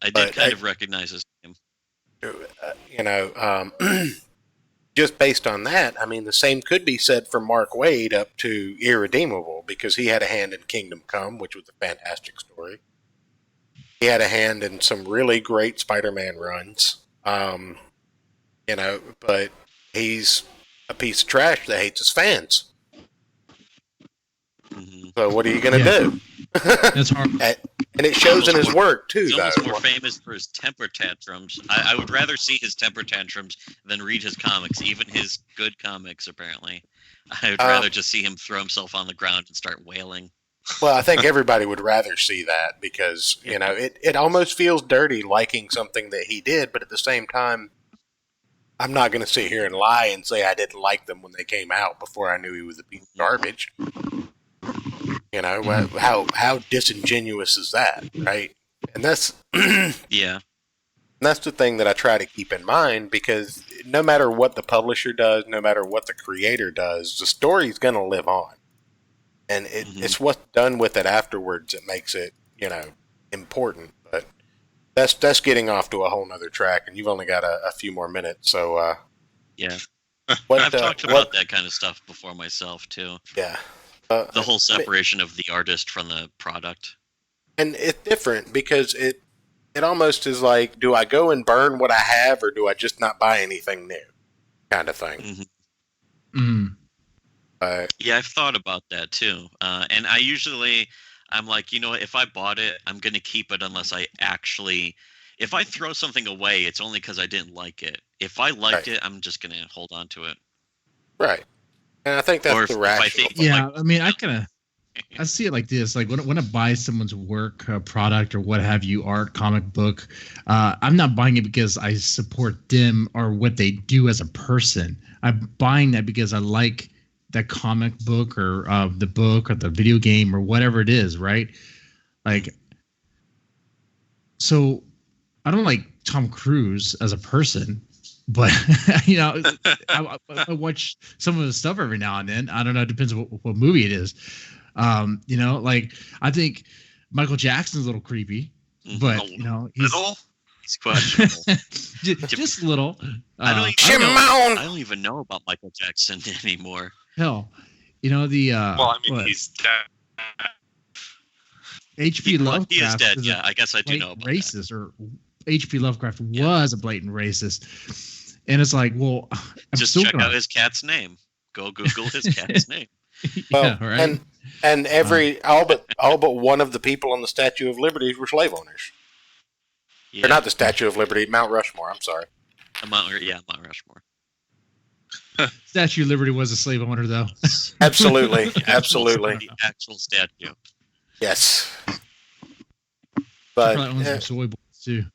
I did kind of recognize his name. Just based on that, I mean, the same could be said for Mark Waid up to Irredeemable, because he had a hand in Kingdom Come, which was a fantastic story. He had a hand in some really great Spider-Man runs, but he's a piece of trash that hates his fans. So what are you going to do? That's hard. And it shows in his work, too, He's though. almost more famous for his temper tantrums. I would rather see his temper tantrums than read his comics, even his good comics, apparently. I would rather just see him throw himself on the ground and start wailing. Well, I think everybody would rather see that because, it almost feels dirty liking something that he did, but at the same time, I'm not going to sit here and lie and say I didn't like them when they came out before I knew he was a piece of garbage. How disingenuous is that, right? And that's Yeah. that's the thing that I try to keep in mind, because no matter what the publisher does, no matter what the creator does, the story's going to live on. and it's what's done with it afterwards that makes it, important. But that's getting off to a whole nother track, and you've only got a few more minutes. So Yeah. what I've talked about that kind of stuff before myself too. Yeah, The whole separation of the artist from the product. and it's different because it almost is like, do I go and burn what I have, or do I just not buy anything new, kind of thing. Mm-hmm. Mm. Yeah, I've thought about that too. And I'm like, if I bought it, I'm going to keep it unless if I throw something away, it's only because I didn't like it. If I liked it, I'm just going to hold on to it. Right. And I think that's the rational thing. Yeah, I mean, I see it like this. Like when I buy someone's work, product, or what have you, art, comic book, I'm not buying it because I support them or what they do as a person. I'm buying that because I like that comic book or the book or the video game or whatever it is, right? Like, so I don't like Tom Cruise as a person, but I watch some of his stuff every now and then. I don't know. It depends on what movie it is. Like I think Michael Jackson's a little creepy, but he's questionable. just little. I don't even know about Michael Jackson anymore. Hell, the he's dead. H.P. Lovecraft. He is dead. Yeah, I guess I do know about racist, or H.P. Lovecraft was a blatant racist, and it's like, well, just check out his cat's name. Go Google his cat's name. Yeah, right. And all but one of the people on the Statue of Liberty were slave owners. Yeah. They're not the Statue of Liberty, Mount Rushmore. I'm sorry. Mount Rushmore. Statue of Liberty was a slave owner, though. Absolutely, absolutely. The actual statue. Yes. But probably owns some soy balls too.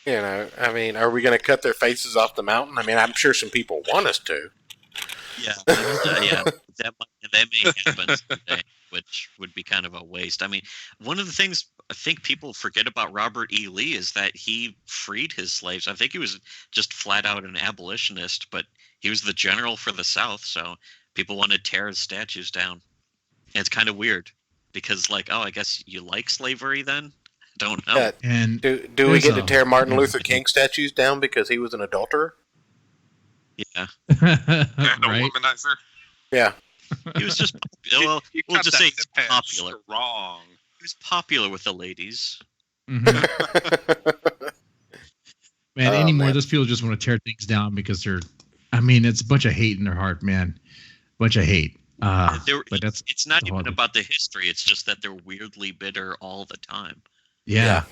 I mean, are we going to cut their faces off the mountain? I mean, I'm sure some people want us to. Yeah, that may happen someday, which would be kind of a waste. I mean, one of the things I think people forget about Robert E. Lee is that he freed his slaves. I think he was just flat out an abolitionist, but he was the general for the South, so people want to tear his statues down. And it's kind of weird because, I guess you like slavery then? Don't know. And do we get to tear Martin Luther King statues down because he was an adulterer? Yeah. And a womanizer. Yeah. He was just we'll just say he's popular. Wrong. He was popular with the ladies. Mm-hmm. Man, anymore, those people just want to tear things down because it's a bunch of hate in their heart, man. Bunch of hate. But it's not even about the history. It's just that they're weirdly bitter all the time. Yeah.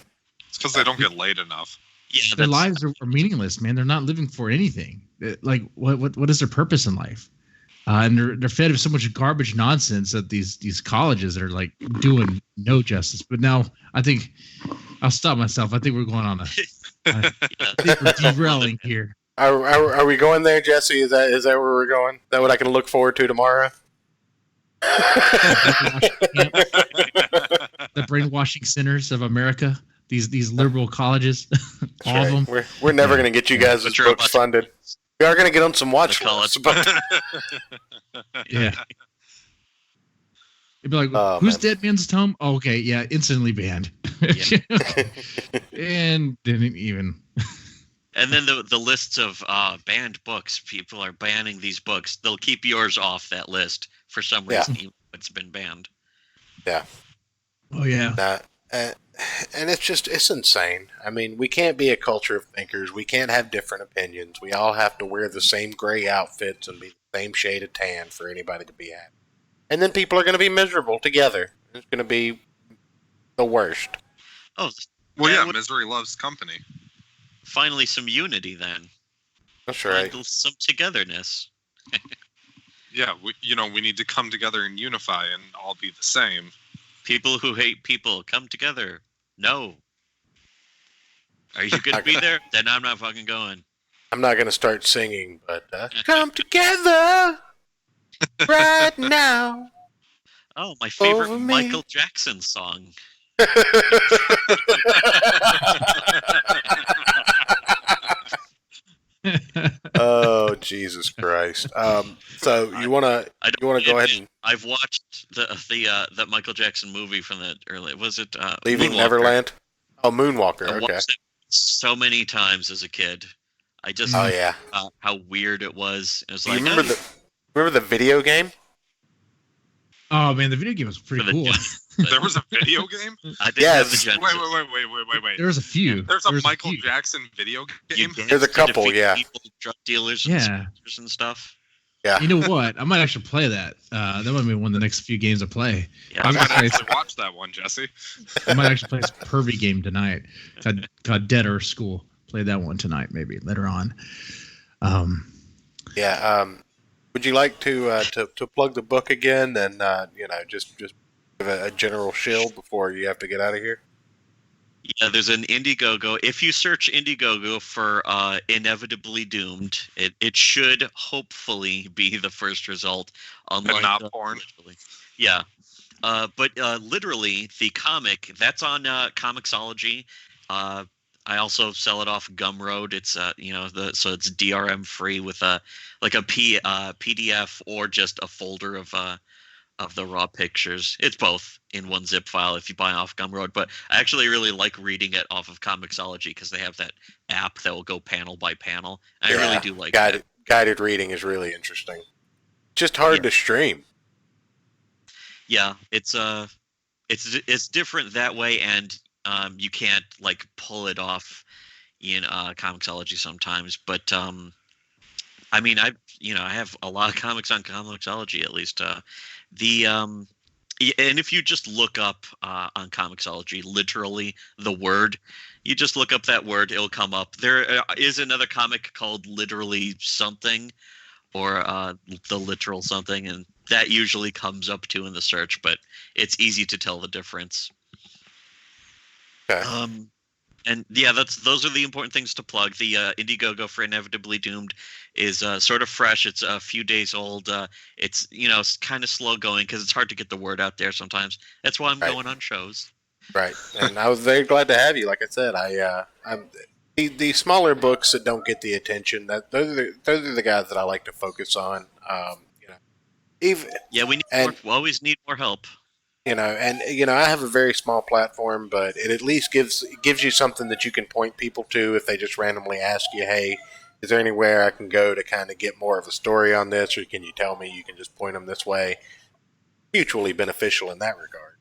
It's because they don't get laid enough. Yeah, their lives are meaningless, man. They're not living for anything. Like, what is their purpose in life? And they're fed with so much garbage nonsense that these colleges are like doing no justice. But now I think I'll stop myself. I think we're going on I think we're derailing here. Are we going there, Jesse? Is that where we're going? Is that what I can look forward to tomorrow? The brainwashing centers of America. These liberal colleges, all of them. We're never going to get you guys' books funded. We are going to get on some watch lists, but yeah. You'd be like, "Who's Dead Man's Tome?" Oh, okay, yeah, instantly banned. Yeah. And didn't even. And then the lists of banned books. People are banning these books. They'll keep yours off that list for some reason. Even if it's been banned. Yeah. Oh yeah. And it's insane. I mean, we can't be a culture of thinkers. We can't have different opinions. We all have to wear the same gray outfits and be the same shade of tan for anybody to be happy. And then people are going to be miserable together. It's going to be the worst. Oh, well, yeah, misery loves company. Finally, some unity then. That's right. Some togetherness. Yeah, we need to come together and unify and all be the same. People who hate people, come together. No. Are you going to be there? Then I'm not fucking going. I'm not going to start singing, but come together right now. Oh, my favorite Michael Jackson song. Oh, Jesus Christ. So you wanna I don't go ahead admit, and I've watched the Michael Jackson movie from the early. Was it Leaving Moonwalker? Neverland? Oh, Moonwalker. I Okay. watched it so many times as a kid. I just Oh yeah. how weird it was. It was Do you like remember the video game? Oh man, the video game was pretty For the cool. Genesis, but There was a video game? I didn't Yes. have the Genesis. Wait. There was a few. There's There a was Michael few. Jackson video You game? danced There's a to couple, defeat yeah. people, drug dealers, and Yeah. smugglers and stuff. Yeah. You know what? I might actually play that. That might be one of the next few games I play. Yeah, I I might might, actually watch that one, Jesse. I might actually play this pervy game tonight. Called Dead or School. Play that one tonight, maybe later on. Yeah. Would you like to plug the book again and just give a general shill before you have to get out of here? Yeah, there's an Indiegogo. If you search Indiegogo for Inevitably Doomed, it should hopefully be the first result. But not porn. Literally. Yeah. But literally, the comic, that's on Comixology. I also sell it off Gumroad. It's so it's DRM free with a PDF or just a folder of the raw pictures. It's both in one zip file if you buy off Gumroad, but I actually really like reading it off of Comixology because they have that app that will go panel by panel. I really do like that. Guided reading is really interesting. Just hard to stream. Yeah, it's different that way, and you can't like pull it off in Comixology sometimes. But I mean, I have a lot of comics on Comixology at least. And if you just look up on Comixology, literally the word, you just look up that word, it'll come up. There is another comic called Literally Something, or the Literal Something, and that usually comes up too in the search, but it's easy to tell the difference. Okay. And yeah, those are the important things to plug. The Indiegogo for Inevitably Doomed is sort of fresh. It's a few days old. It's it's kind of slow going because it's hard to get the word out there sometimes. That's why I'm going on shows. Right, and I was very glad to have you. Like I said, I'm the smaller books that don't get the attention. Those are the guys that I like to focus on. Even we always need more help. I have a very small platform, but it at least gives you something that you can point people to if they just randomly ask you, hey, is there anywhere I can go to kind of get more of a story on this, or can you tell me? You can just point them this way. Mutually beneficial in that regard.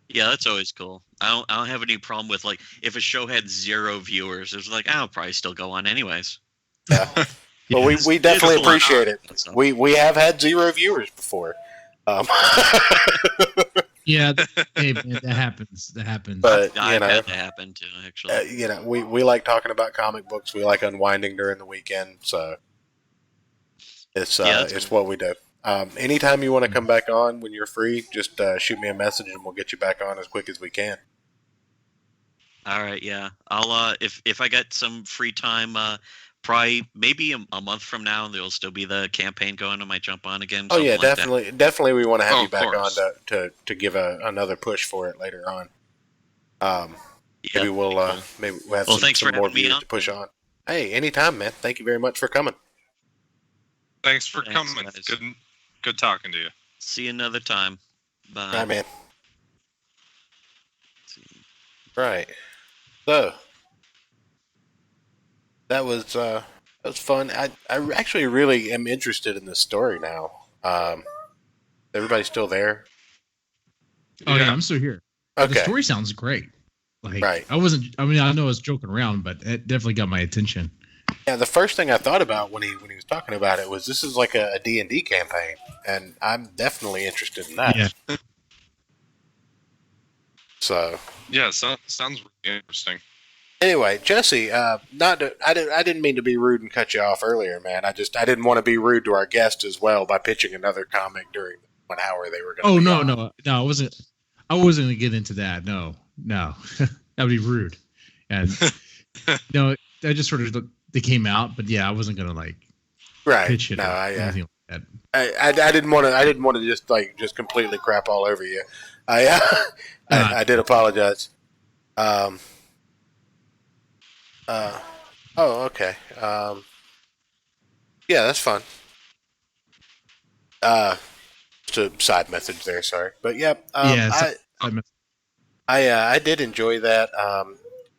Yeah, that's always cool. I don't have any problem with like if a show had 0 viewers, it's like I'll probably still go on anyways. Yeah, well, we definitely appreciate it. We have had 0 viewers before. Yeah, hey, man, that happens. That happens. But I've had that happen too, actually. We like talking about comic books. We like unwinding during the weekend, so it's what we do. Anytime you want to come back on when you're free, just shoot me a message and we'll get you back on as quick as we can. All right, yeah. I'll if I get some free time, probably maybe a month from now, there'll still be the campaign going. I might jump on again. Oh yeah, like definitely. We want to have you back course. on to give another push for it later on. Maybe we'll cool. maybe we'll have Thanks some for more having me views on. to push on. Hey, anytime, man. Thank you very much for coming. Thanks for coming. Guys. Good talking to you. See you another time. Bye. Bye, man. Right. So that was fun. I actually really am interested in this story now. Everybody still there? Oh yeah, I'm still here. Okay. The story sounds great. Like Right. I know I was joking around, but it definitely got my attention. Yeah, the first thing I thought about when he was talking about it was this is like a D&D campaign, and I'm definitely interested in that. Yeah. So Yeah, sounds really interesting. anyway, Jesse, I didn't mean to be rude and cut you off earlier, man. I didn't want to be rude to our guest as well by pitching another comic during the 1 hour they were going. Oh no, I wasn't going to get into that. No, that would be rude. And no, I just sort of they came out, but yeah, I wasn't going to like pitch it. No, anything like that. I didn't want to just completely crap all over you. I did apologize. Oh, okay. Yeah, that's fun. Just a side message there. Sorry, but yeah, Yeah, I did enjoy that.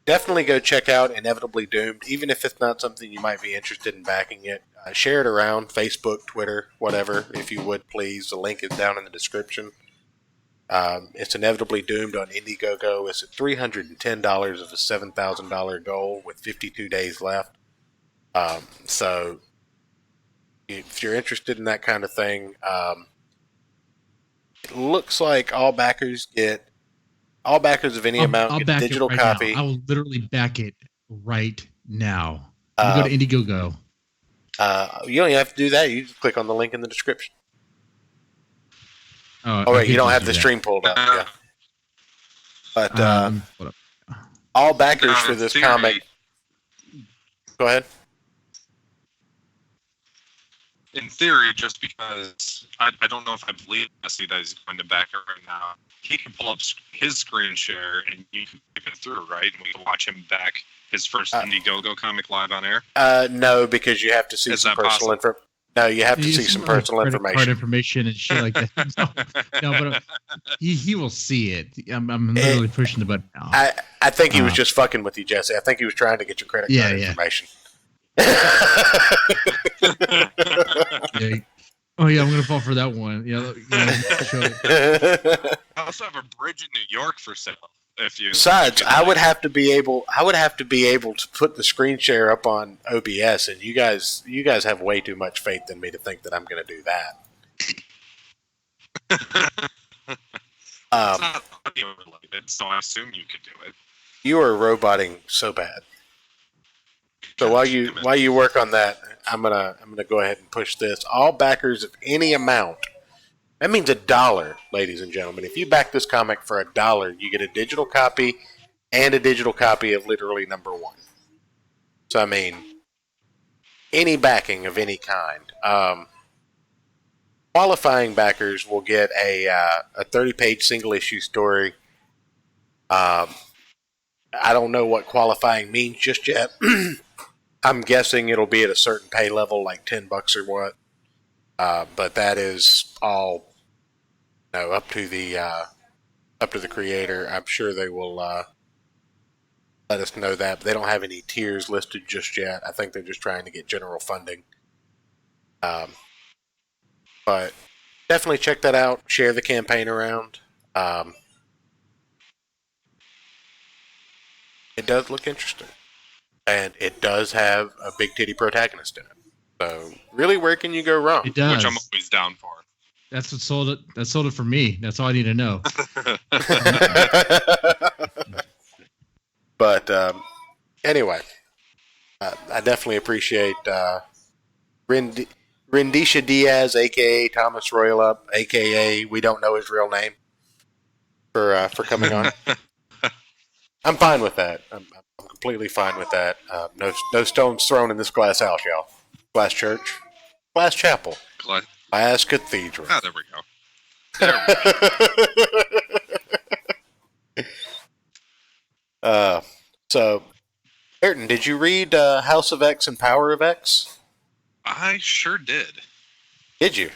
Definitely go check out Inevitably Doomed, even if it's not something you might be interested in backing it. Share it around Facebook, Twitter, whatever, if you would please. The link is down in the description. It's Inevitably Doomed on Indiegogo. It's at $310 of a $7,000 goal with 52 days left. So if you're interested in that kind of thing, it looks like all backers of any amount I'll get a back it digital right copy. now. I will literally back it right now. You go to Indiegogo. You don't even have to do that. You just click on the link in the description. Oh, Oh, I wait, you could don't just have do the that. stream pulled up. Yeah. But Let me pull it up. all backers for this theory, comic. Go ahead. In theory, just because I don't know if I believe Messi that he's going to back it right now, he can pull up his screen share and you can click it through, right? And we can watch him back his first Indiegogo comic live on air. No, because you have to see some personal info. No, you have to see some personal credit card information. information and shit like that. No, but he will see it. I'm literally pushing the button now. I think he was just fucking with you, Jesse. I think he was trying to get your credit card information. Yeah. Oh yeah, I'm gonna fall for that one. Yeah, show it. I also have a bridge in New York for sale. Besides, I would have to be able to put the screen share up on OBS, and you guys have way too much faith in me to think that I'm going to do that. It's not audio related, so I assume you could do it. You are roboting so bad. So while you work on that, I'm gonna go ahead and push this. All backers of any amount. That means $1, ladies and gentlemen. If you back this comic for $1, you get a digital copy and a digital copy of literally number 1. So I mean, any backing of any kind. Qualifying backers will get a 30-page single issue story. I don't know what qualifying means just yet. I'm guessing it'll be at a certain pay level, like $10 or what. But that is all, up to the creator. I'm sure they will let us know that. But they don't have any tiers listed just yet. I think they're just trying to get general funding. But definitely check that out. Share the campaign around. It does look interesting. And it does have a big titty protagonist in it. So, really, where can you go wrong? It does. Which I'm always down for. That's what sold it. That sold it for me. That's all I need to know. But anyway, I definitely appreciate Rendisha Diaz, a.k.a. Thomas Roiloup, a.k.a. we don't know his real name, for coming on. I'm fine with that. I'm completely fine with that. No stones thrown in this glass house, y'all. Glass church. Glass chapel. Glass cathedral. Ah, there we go. So, Ayrton, did you read House of X and Power of X? I sure did. Did you?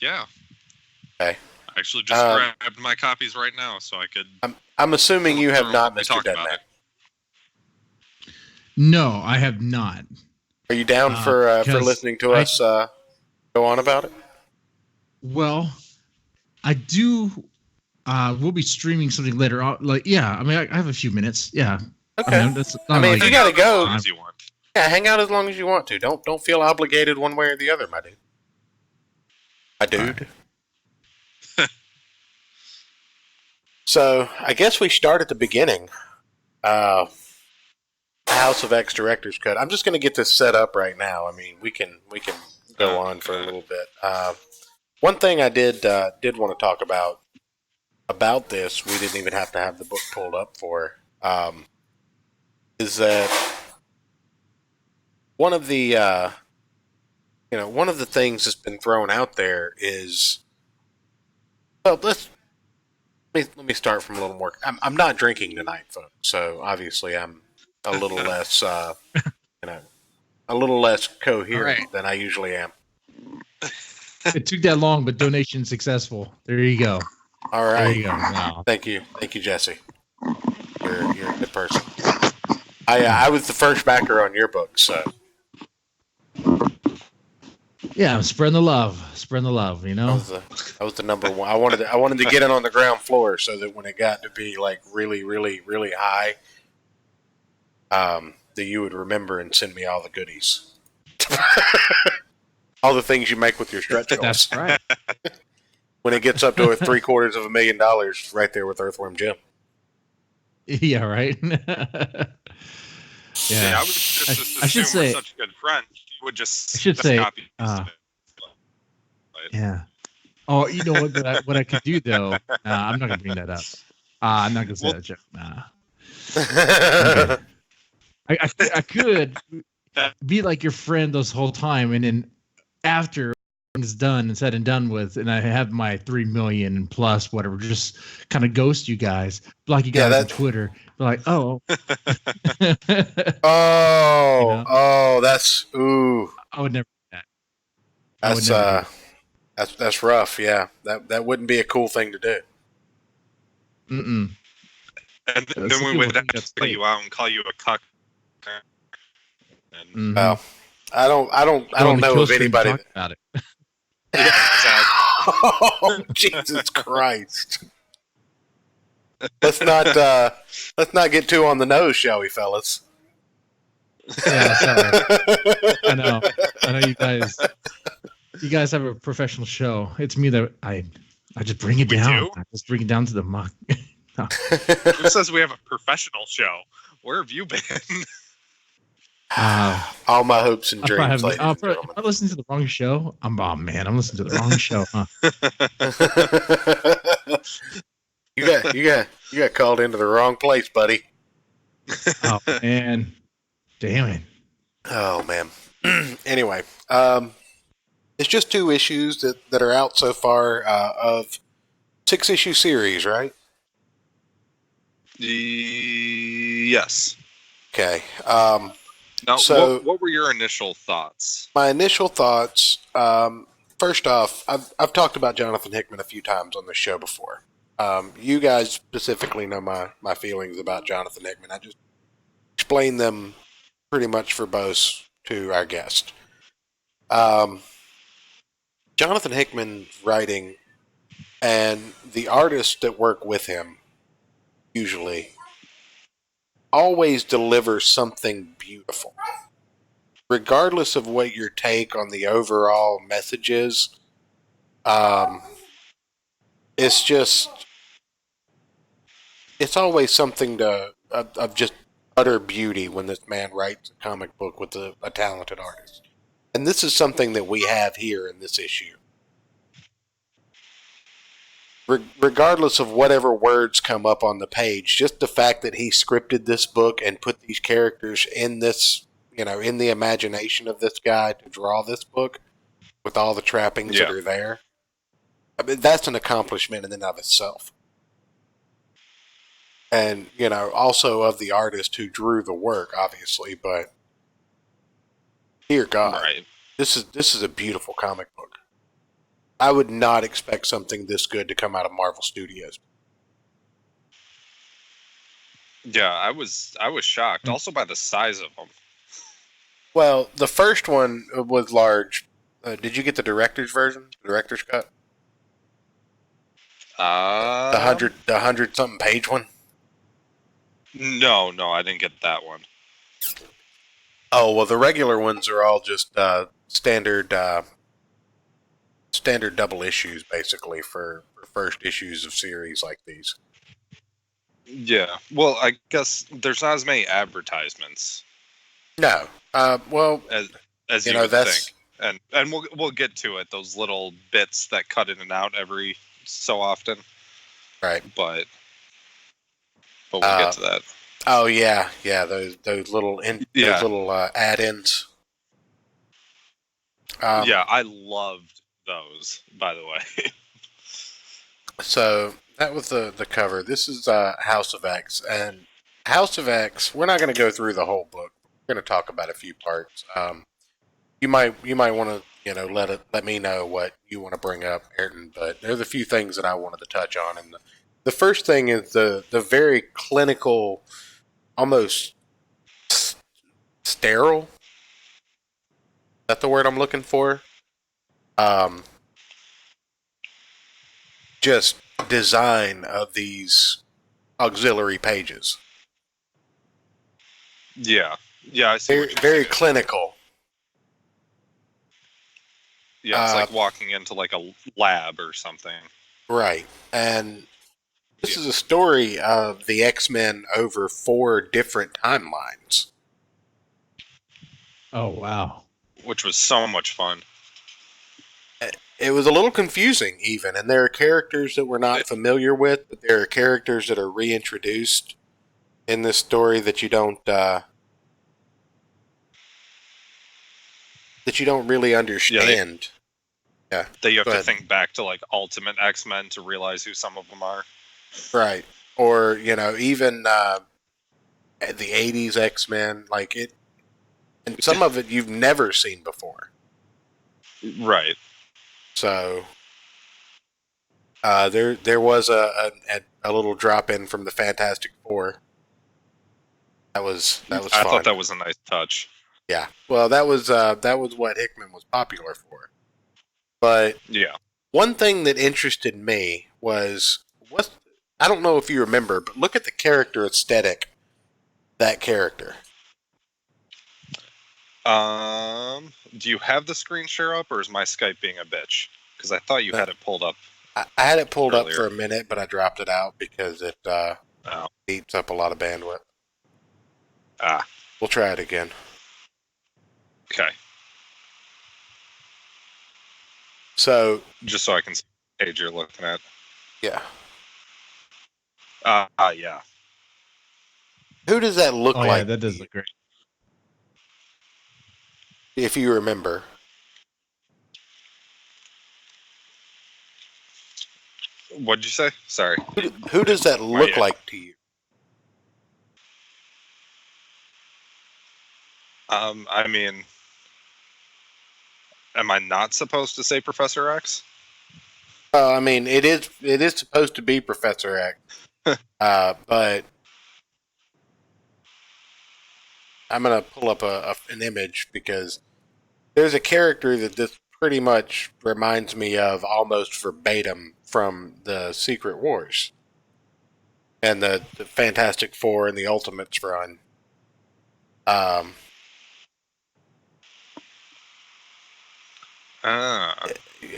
Yeah. Okay. I actually just grabbed my copies right now so I could... I'm assuming you have not, Mr. Deadman. No, I have not. Are you down for listening to us go on about it? Well, I do. We'll be streaming something later. I have a few minutes. Yeah. Okay. If you gotta go, hang out as long as you want to. Don't feel obligated one way or the other, my dude. My dude. So I guess we start at the beginning. House of X Director's Cut. I'm just going to get this set up right now. I mean, we can go on for a little bit. One thing I did want to talk about this, we didn't even have to have the book pulled up for, is that one of the things that's been thrown out there is, well, let me start from a little more. I'm not drinking tonight, folks. So obviously I'm a little less, a little less coherent All right. than I usually am. It took that long, but donation successful. There you go. All There right. you go. Wow. Thank you, Jesse. You're a good person. I was the first backer on your book, so Yeah, I'm spreading the love. Spreading the love. You know. I was the number one. I wanted to get it on the ground floor so that when it got to be like really, really, really high, that you would remember and send me all the goodies, all the things you make with your stretch goals. That's right. When it gets up to $750,000, right there with Earthworm Jim. Yeah. Right. Yeah, I would just I should assume we're say. such good friends. You would just I should say. copy it. Yeah. Oh, you know what I could do though? Nah, I'm not gonna bring that up. I'm not gonna say that joke. Nah. Okay. I could be like your friend this whole time, and then after everything's done and said and done with, and I have my 3 million plus whatever, just kind of ghost you guys, block you guys on Twitter, be like, oh, oh, know? that's ooh. I would never do that. That's rough. Yeah, that wouldn't be a cool thing to do. Mm-mm. And then we would have to call you out and call you a cuck. And, well, I don't know of anybody about it. Yeah, exactly. Oh, Jesus Christ! Let's not get too on the nose, shall we, fellas? Yeah, sorry. I know you guys have a professional show. It's me that I just bring it down. I just bring it down to the muck. No. Who says we have a professional show? Where have you been? All my hopes and dreams. If I listen to the wrong show, I'm listening to the wrong show. Huh? you got called into the wrong place, buddy. Oh man, damn it. Oh man. Anyway, it's just 2 issues that are out so far of 6-issue series, right? Yes. Okay. Now, so what were your initial thoughts? My initial thoughts. First off, I've talked about Jonathan Hickman a few times on the show before. You guys specifically know my feelings about Jonathan Hickman. I just explained them pretty much verbose to our guest. Jonathan Hickman's writing and the artists that work with him usually always deliver something beautiful. Regardless of what your take on the overall message is, it's always something of just utter beauty when this man writes a comic book with a talented artist. And this is something that we have here in this issue. Regardless of whatever words come up on the page, just the fact that he scripted this book and put these characters in this, in the imagination of this guy to draw this book with all the trappings that are there, I mean, that's an accomplishment in and of itself. And, also of the artist who drew the work, obviously, but dear God, right. This is a beautiful comic book. I would not expect something this good to come out of Marvel Studios. Yeah, I was shocked, also by the size of them. Well, the first one was large. Did you get the director's version, the director's cut? The 100 something page one. No, I didn't get that one. Oh well, the regular ones are all just standard double issues, basically for first issues of series like these. Yeah, well, I guess there's not as many advertisements. No, well, as you would think, and we'll get to it. Those little bits that cut in and out every so often, right? But we'll get to that. Oh yeah, those little those little add-ins. Yeah, I loved those, by the way. So that was the cover. This is House of X, and House of X. We're not going to go through the whole book. we're going to talk about a few parts. You might want to let me know what you want to bring up, Ayrton. But there's a few things that I wanted to touch on, and the first thing is the very clinical, almost sterile. Is that the word I'm looking for? Um, just design of these auxiliary pages. Yeah, yeah, I see Very, what you're very saying. clinical. Yeah, it's like walking into like a lab or something. Right. And this is a story of the X-Men over 4 different timelines. Oh wow. Which was so much fun. It was a little confusing even, and there are characters that we're not familiar with, but there are characters that are reintroduced in this story that you don't really understand. Yeah. That you have Go to ahead. think back to like Ultimate X-Men to realize who some of them are. Right. Or, even the 80s X-Men, like it, and some of it you've never seen before. Right. So there was a little drop in from the Fantastic Four. That was I fun. thought that was a nice touch. Yeah. Well, that was what Hickman was popular for. But Yeah. one thing that interested me was I don't know if you remember, but look at the character aesthetic. That character. Do you have the screen share up, or is my Skype being a bitch? Because I thought you had it pulled up. I had it pulled up earlier. for a minute, but I dropped it out because it eats up a lot of bandwidth. We'll try it again. Okay. So Just so I can see the page you're looking at. yeah, Yeah. who does that look Oh like? yeah, that does look great. If you remember. What'd you say? Sorry. Who does that look like to you? I mean, am I not supposed to say Professor X? I mean, it is supposed to be Professor X, but I'm gonna pull up an image because there's a character that this pretty much reminds me of almost verbatim from the Secret Wars and the Fantastic Four and the Ultimates run.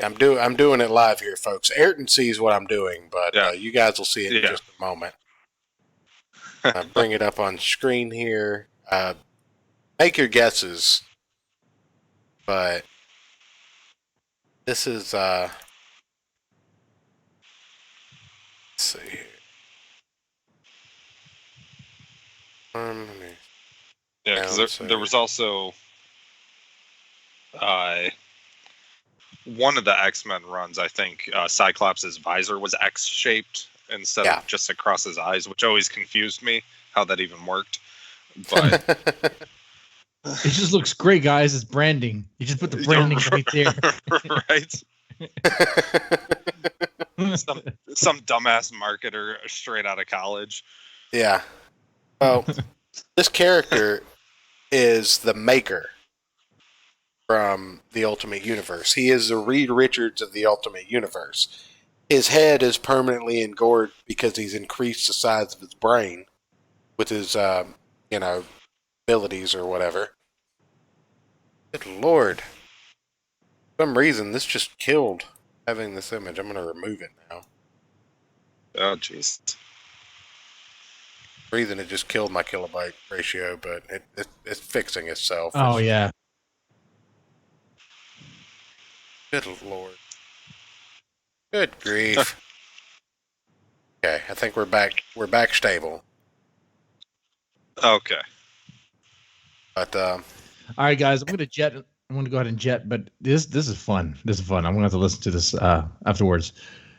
I'm doing it live here, folks. Ayrton sees what I'm doing, but you guys will see it in just a moment. Bring it up on screen here. Make your guesses, but this is let's see here. Yeah, because there was also one of the X-Men runs, I think Cyclops' visor was X-shaped instead of just across his eyes, which always confused me how that even worked. But it just looks great, guys. It's branding. You just put the branding right there. Right. some dumbass marketer straight out of college. Yeah. Well, this character is the Maker from the Ultimate Universe. He is the Reed Richards of the Ultimate Universe. His head is permanently engorged because he's increased the size of his brain with his, abilities or whatever. Good Lord. For some reason, this just killed having this image. I'm going to remove it now. Oh, jeez. Reason it just killed my kilobyte ratio, but it's fixing itself. Oh yeah. Good Lord. Good grief. Okay, I think we're back. We're back stable. Okay. But all right, guys, I'm gonna go ahead and jet, but this is fun. This is fun. I'm gonna have to listen to this afterwards.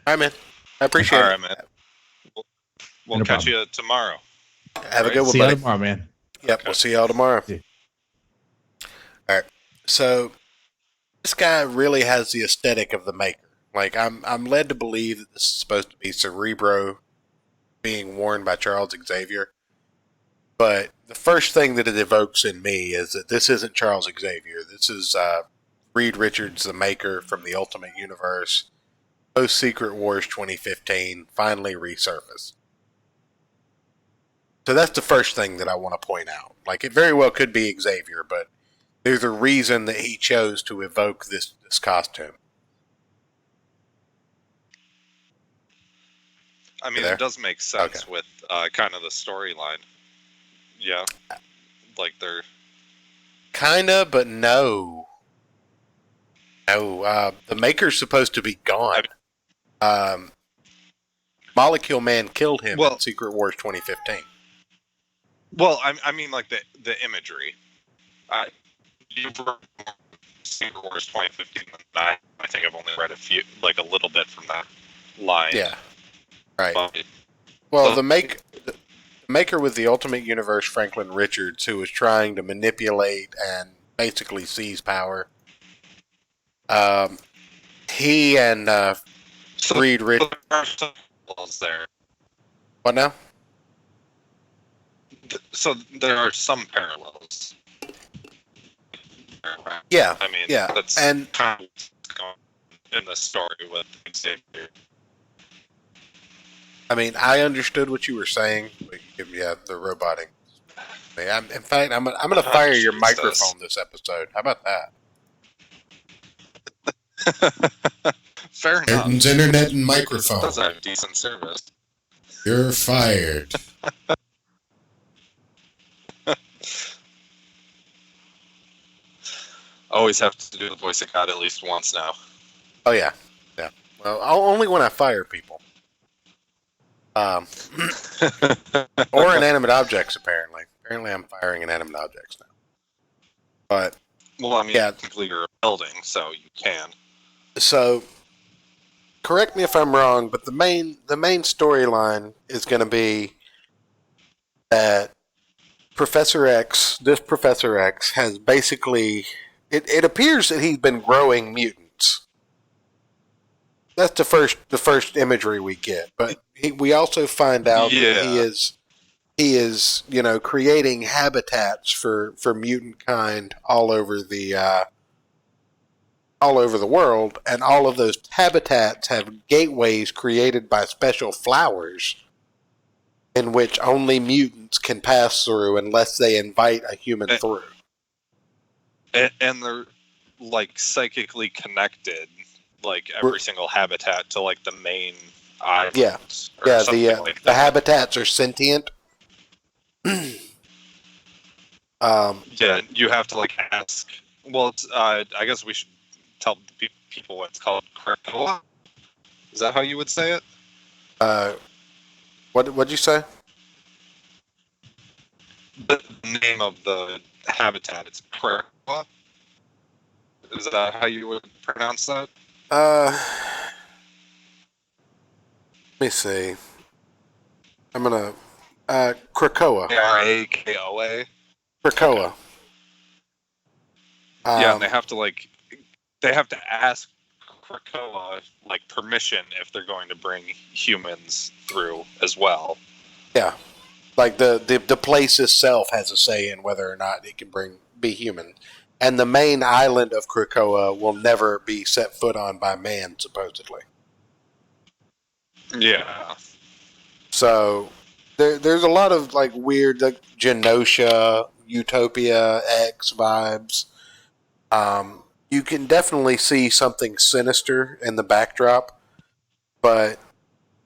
All right, man. I appreciate it. All right, man. We'll catch you tomorrow. Have a good one, see buddy. you tomorrow, man. Yep, we'll see y'all tomorrow. See you. So this guy really has the aesthetic of the Maker. Like I'm led to believe that this is supposed to be Cerebro being worn by Charles Xavier. But the first thing that it evokes in me is that this isn't Charles Xavier. This is Reed Richards, the Maker from the Ultimate Universe, post Secret Wars 2015, finally resurfaced. So that's the first thing that I want to point out. Like, it very well could be Xavier, but there's a reason that he chose to evoke this costume. I mean, it does make sense with kind of the storyline. Yeah. Like, they're... Kinda, but no. No, the Maker's supposed to be gone. Molecule Man killed him in Secret Wars 2015. Well, I mean, like, the imagery. You've read Secret Wars 2015, and I think I've only read a little bit from that line. Yeah. Right. But, well, the Maker with the Ultimate Universe, Franklin Richards, who was trying to manipulate and basically seize power. He and Reed Richards. There. What now? So there are some parallels. Yeah. I mean, yeah. That's and kind of going in the story with Xavier. I mean, I understood what you were saying, but yeah, the roboting. In fact, I'm going to fire your microphone this episode. How about that? Fair enough. Ayrton's internet and microphone. Does have decent service. You're fired. Always have to do the voice of God at least once now. Oh yeah, yeah. Well, only when I fire people. Or inanimate objects, apparently. Apparently, I'm firing inanimate objects now. But well, I mean, yeah, technically you're a building, so you can. So, correct me if I'm wrong, but the main storyline is going to be that Professor X, has basically. It appears that he's been growing mutants. That's the first imagery we get, but we also find out that he is creating habitats for mutant kind all over the world, and all of those habitats have gateways created by special flowers in which only mutants can pass through unless they invite a human through. And they're like psychically connected, like every single habitat to like the main island. Yeah, the habitats are sentient. Yeah, you have to like ask. Well, it's, I guess we should tell people what it's called. Krakoa? Is that how you would say it? What'd you say? The name of the habitat. It's Krakoa. Is that how you would pronounce that? Let me see. I'm gonna Krakoa. Krakoa. Krakoa. Yeah, and they have to ask Krakoa like permission if they're going to bring humans through as well. Yeah, like the place itself has a say in whether or not it can be human, and the main island of Krakoa will never be set foot on by man, supposedly. Yeah. So there's a lot of like weird like Genosha, Utopia X vibes. You can definitely see something sinister in the backdrop, but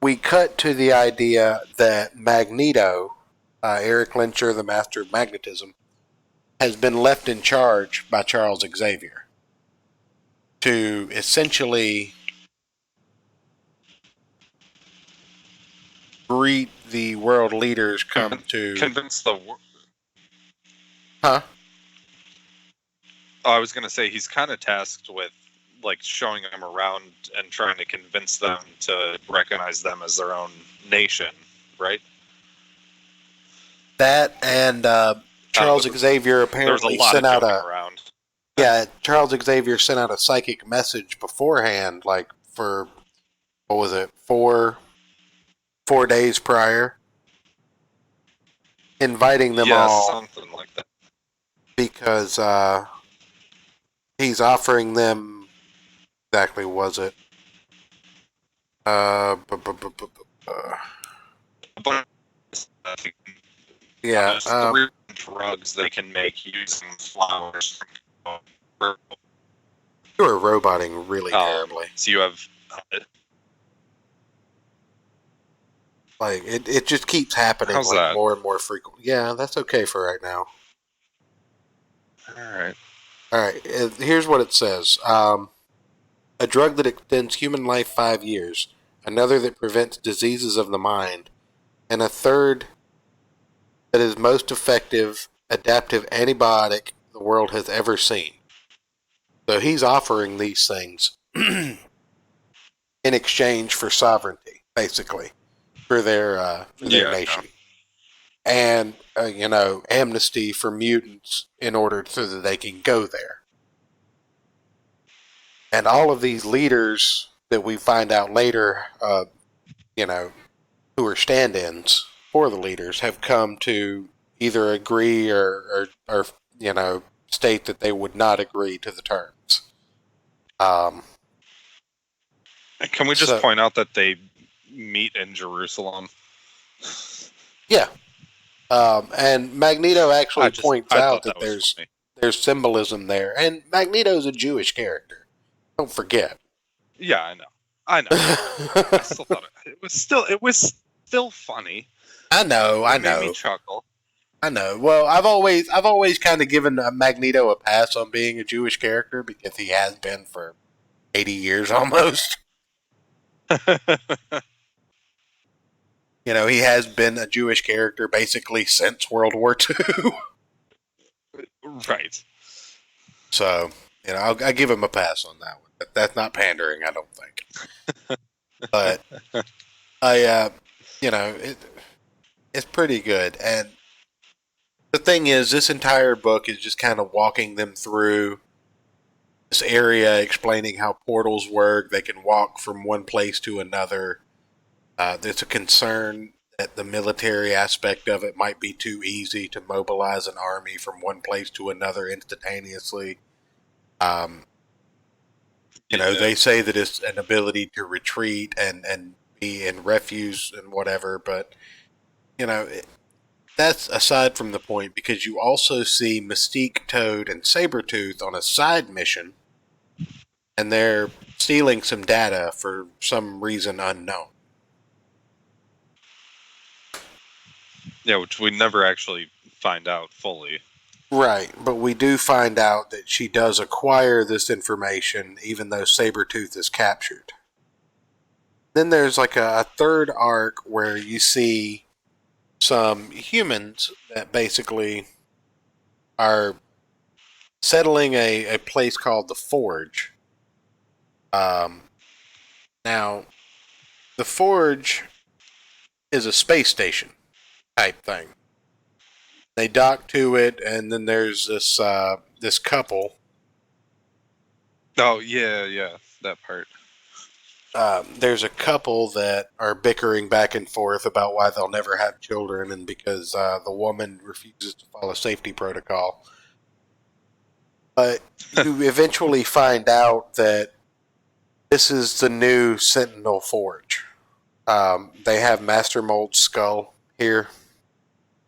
we cut to the idea that Magneto, Eric Lyncher, the Master of Magnetism, has been left in charge by Charles Xavier to essentially greet the world leaders come to convince the world. Huh? Oh, I was going to say he's kind of tasked with like showing them around and trying to convince them to recognize them as their own nation, right? That and Charles Xavier apparently sent out a. Around. Yeah, Charles Xavier sent out a psychic message beforehand, like for what was it, 4 days prior, inviting them Yeah, all something like that. because he's offering them exactly was it But yeah there's 3 drugs they can make using flowers. you were roboting really terribly. So you have. Like it just keeps happening How's like that? more and more frequent. Yeah, that's okay for right now. All All right, here's what it says. A drug that extends human life 5 years, another that prevents diseases of the mind, and a third that is most effective adaptive antibiotic the world has ever seen. So he's offering these things in exchange for sovereignty, basically, for their nation, and amnesty for mutants in order so that they can go there. And all of these leaders that we find out later, who are stand-ins for the leaders, have come to either agree or state that they would not agree to the terms. Can we just point out that they meet in Jerusalem? Yeah. And Magneto actually points out that there's symbolism there. And Magneto's a Jewish character. Don't forget. Yeah, I know. I still thought it was still funny. I know. It made me chuckle. I know. Well, I've always kind of given Magneto a pass on being a Jewish character because he has been for 80 years almost. He has been a Jewish character basically since World War II. Right. So, I'll give him a pass on that one. That's not pandering, I don't think. But it's pretty good. And the thing is, this entire book is just kind of walking them through this area, explaining how portals work. They can walk from one place to another. There's a concern that the military aspect of it might be too easy to mobilize an army from one place to another instantaneously. They say that it's an ability to retreat and be in refuge and whatever, but that's aside from the point, because you also see Mystique, Toad, and Sabretooth on a side mission, and they're stealing some data for some reason unknown. Yeah, which we never actually find out fully. Right, but we do find out that she does acquire this information even though Sabretooth is captured. Then there's like a third arc where you see some humans that basically are settling a place called the Forge. Now, the Forge is a space station type thing. They dock to it, and then there's this couple. Oh yeah, that part. There's a couple that are bickering back and forth about why they'll never have children, and because the woman refuses to follow safety protocol. But you eventually find out that this is the new Sentinel Forge. They have Master Mold's skull here,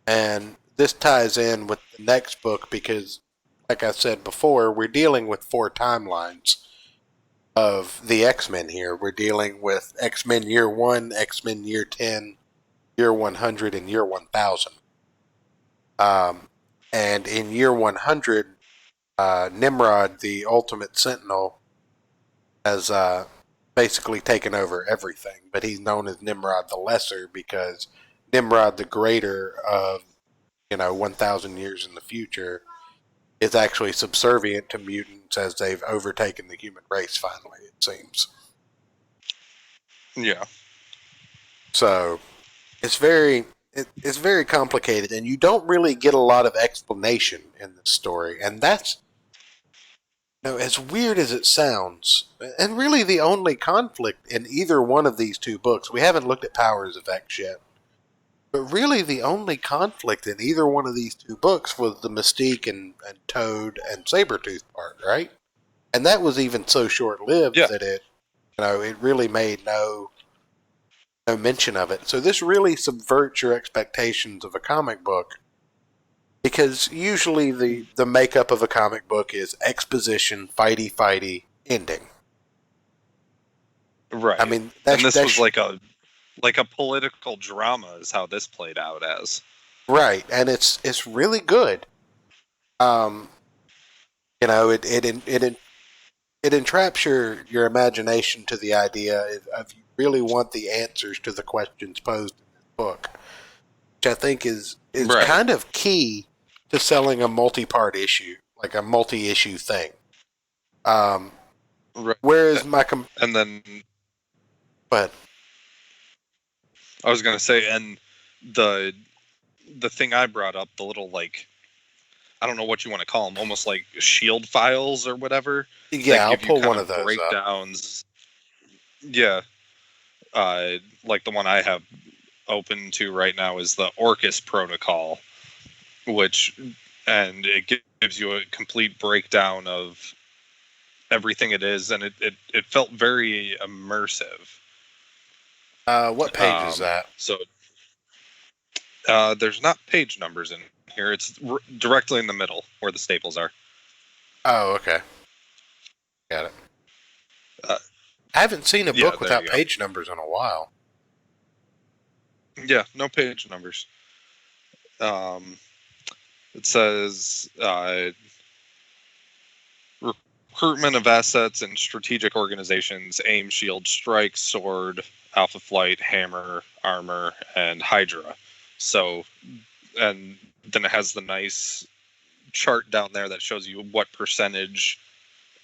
and this ties in with the next book because, like I said before, we're dealing with 4 timelines of the X-Men here. We're dealing with X-Men Year 1, X-Men Year 10, Year 100, and Year 1000. And in Year 100, Nimrod, the Ultimate Sentinel, has basically taken over everything, but he's known as Nimrod the Lesser because Nimrod the Greater of 1,000 years in the future is actually subservient to mutants as they've overtaken the human race finally, it seems. Yeah. So it's very complicated, and you don't really get a lot of explanation in the story, and that's Now, as weird as it sounds, and really the only conflict in either one of these two books, we haven't looked at Powers of X yet, but really the only conflict in either one of these two books was the Mystique and Toad and Sabretooth part, right? And that was even so short-lived Yeah. that it really made no mention of it. So this really subverts your expectations of a comic book, because usually the makeup of a comic book is exposition, fighty, ending. Right. I mean, and this was like a political drama is how this played out as. right, and it's really good. Um, it entraps your imagination to the idea of you really want the answers to the questions posed in this book, which I think is Right. kind of key to selling a multi-part issue, like a multi-issue thing. Right. Whereas And then but I was gonna say, and the thing I brought up, the little like, I don't know what you want to call them, almost like shield files or whatever. yeah, I'll that give pull you kind one of those up. breakdowns. Yeah. Like the one I have open to right now is the Orcus protocol, and it gives you a complete breakdown of everything it is, and it felt very immersive. What page is that? So there's not page numbers in here. It's directly in the middle where the staples are. Oh, okay. Got it. I haven't seen a yeah, book there without you go. page numbers in a while. Yeah, no page numbers. It says recruitment of assets and strategic organizations: AIM, SHIELD, Strike, Sword, Alpha Flight, Hammer, Armor, and Hydra. So, and then it has the nice chart down there that shows you what percentage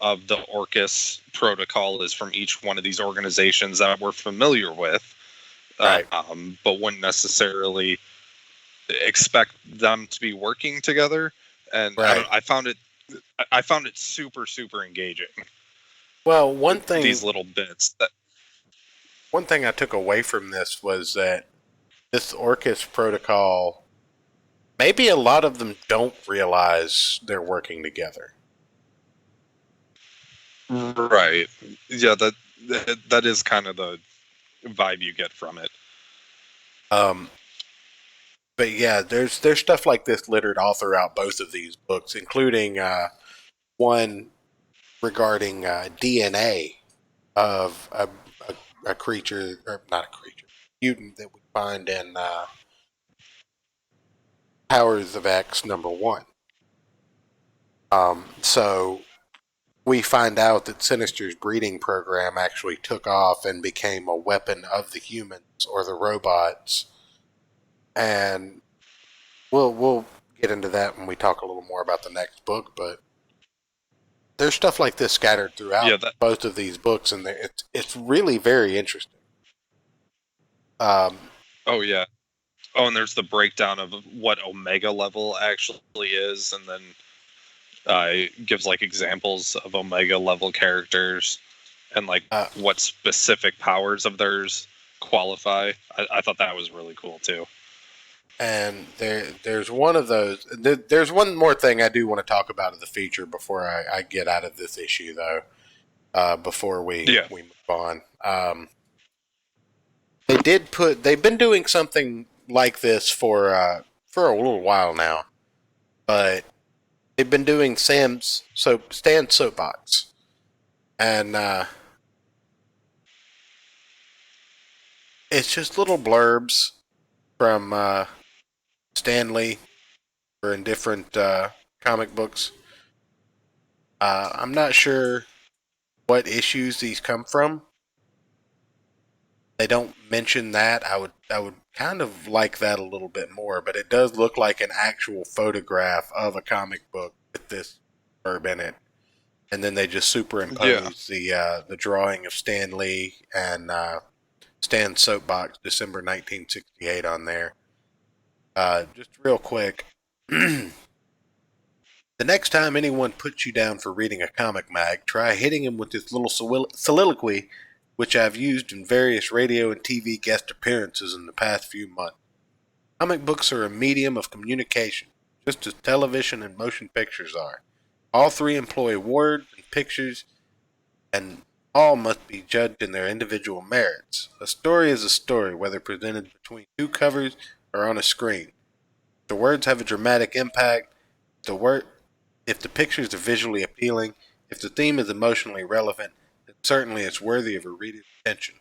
of the Orcus protocol is from each one of these organizations that we're familiar with, Right. but wouldn't necessarily expect them to be working together. And Right. I found it super, super engaging. Well, one thing These little bits. one thing I took away from this was that this Orcus protocol, maybe a lot of them don't realize they're working together. Right. Yeah, that is kind of the vibe you get from it. But yeah, there's stuff like this littered all throughout both of these books, including one regarding DNA of a creature, or not a creature, mutant that we find in Powers of X #1. So we find out that Sinister's breeding program actually took off and became a weapon of the humans or the robots, and we'll get into that when we talk a little more about the next book. But there's stuff like this scattered throughout both of these books, and it's really very interesting. Oh yeah. Oh, and there's the breakdown of what Omega level actually is, and then it gives like examples of Omega level characters and like what specific powers of theirs qualify. I thought that was really cool too. And there's one of those. There's one more thing I do want to talk about of the feature before I get out of this issue, though. Before we move on, they've been doing something like this for a little while now, but they've been doing Stan's soapbox, and it's just little blurbs from Stan Lee or in different comic books. I'm not sure what issues these come from. They don't mention that. I would kind of like that a little bit more, but it does look like an actual photograph of a comic book with this herb in it, and then they just superimpose the drawing of Stan Lee and Stan's soapbox, December 1968, on there. Just real quick. The next time anyone puts you down for reading a comic mag, try hitting him with this little soliloquy, which I've used in various radio and TV guest appearances in the past few months. Comic books are a medium of communication, just as television and motion pictures are. All three employ words and pictures, and all must be judged in their individual merits. A story is a story, whether presented between two covers or on a screen. The words have a dramatic impact. If the pictures are visually appealing, if the theme is emotionally relevant, then certainly it's worthy of a reader's attention.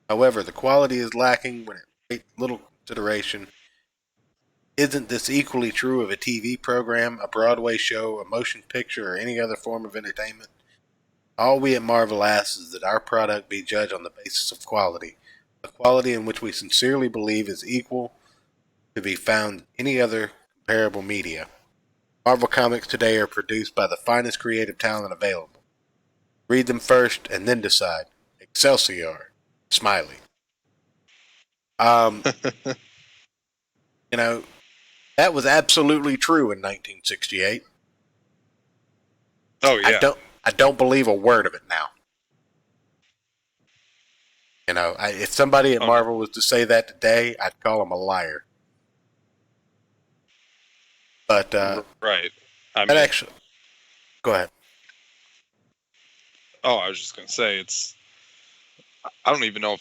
However, the quality is lacking when it takes little consideration. Isn't this equally true of a TV program, a Broadway show, a motion picture, or any other form of entertainment? All we at Marvel ask is that our product be judged on the basis of quality, a quality in which we sincerely believe is equal to be found in any other comparable media. Marvel Comics today are produced by the finest creative talent available. Read them first and then decide. Excelsior. Smiley. You know, that was absolutely true in 1968. Oh yeah. I don't believe a word of it now. You know, if somebody at Marvel was to say that today, I'd call them a liar. But right. Actually, go ahead. Oh, I was just gonna say I don't even know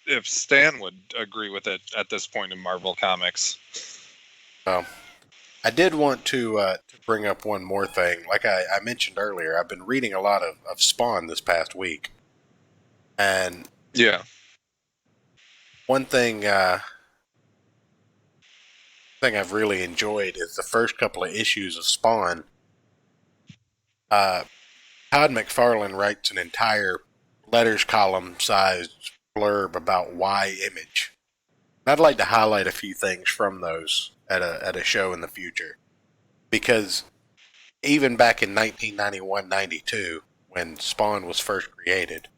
if Stan would agree with it at this point in Marvel Comics. I did want to bring up one more thing. Like I mentioned earlier, I've been reading a lot of Spawn this past week. And yeah, one thing I've really enjoyed is the first couple of issues of Spawn. Todd McFarlane writes an entire letters column sized blurb about why Image. And I'd like to highlight a few things from those at a show in the future, because even back in 1991-92, when Spawn was first created,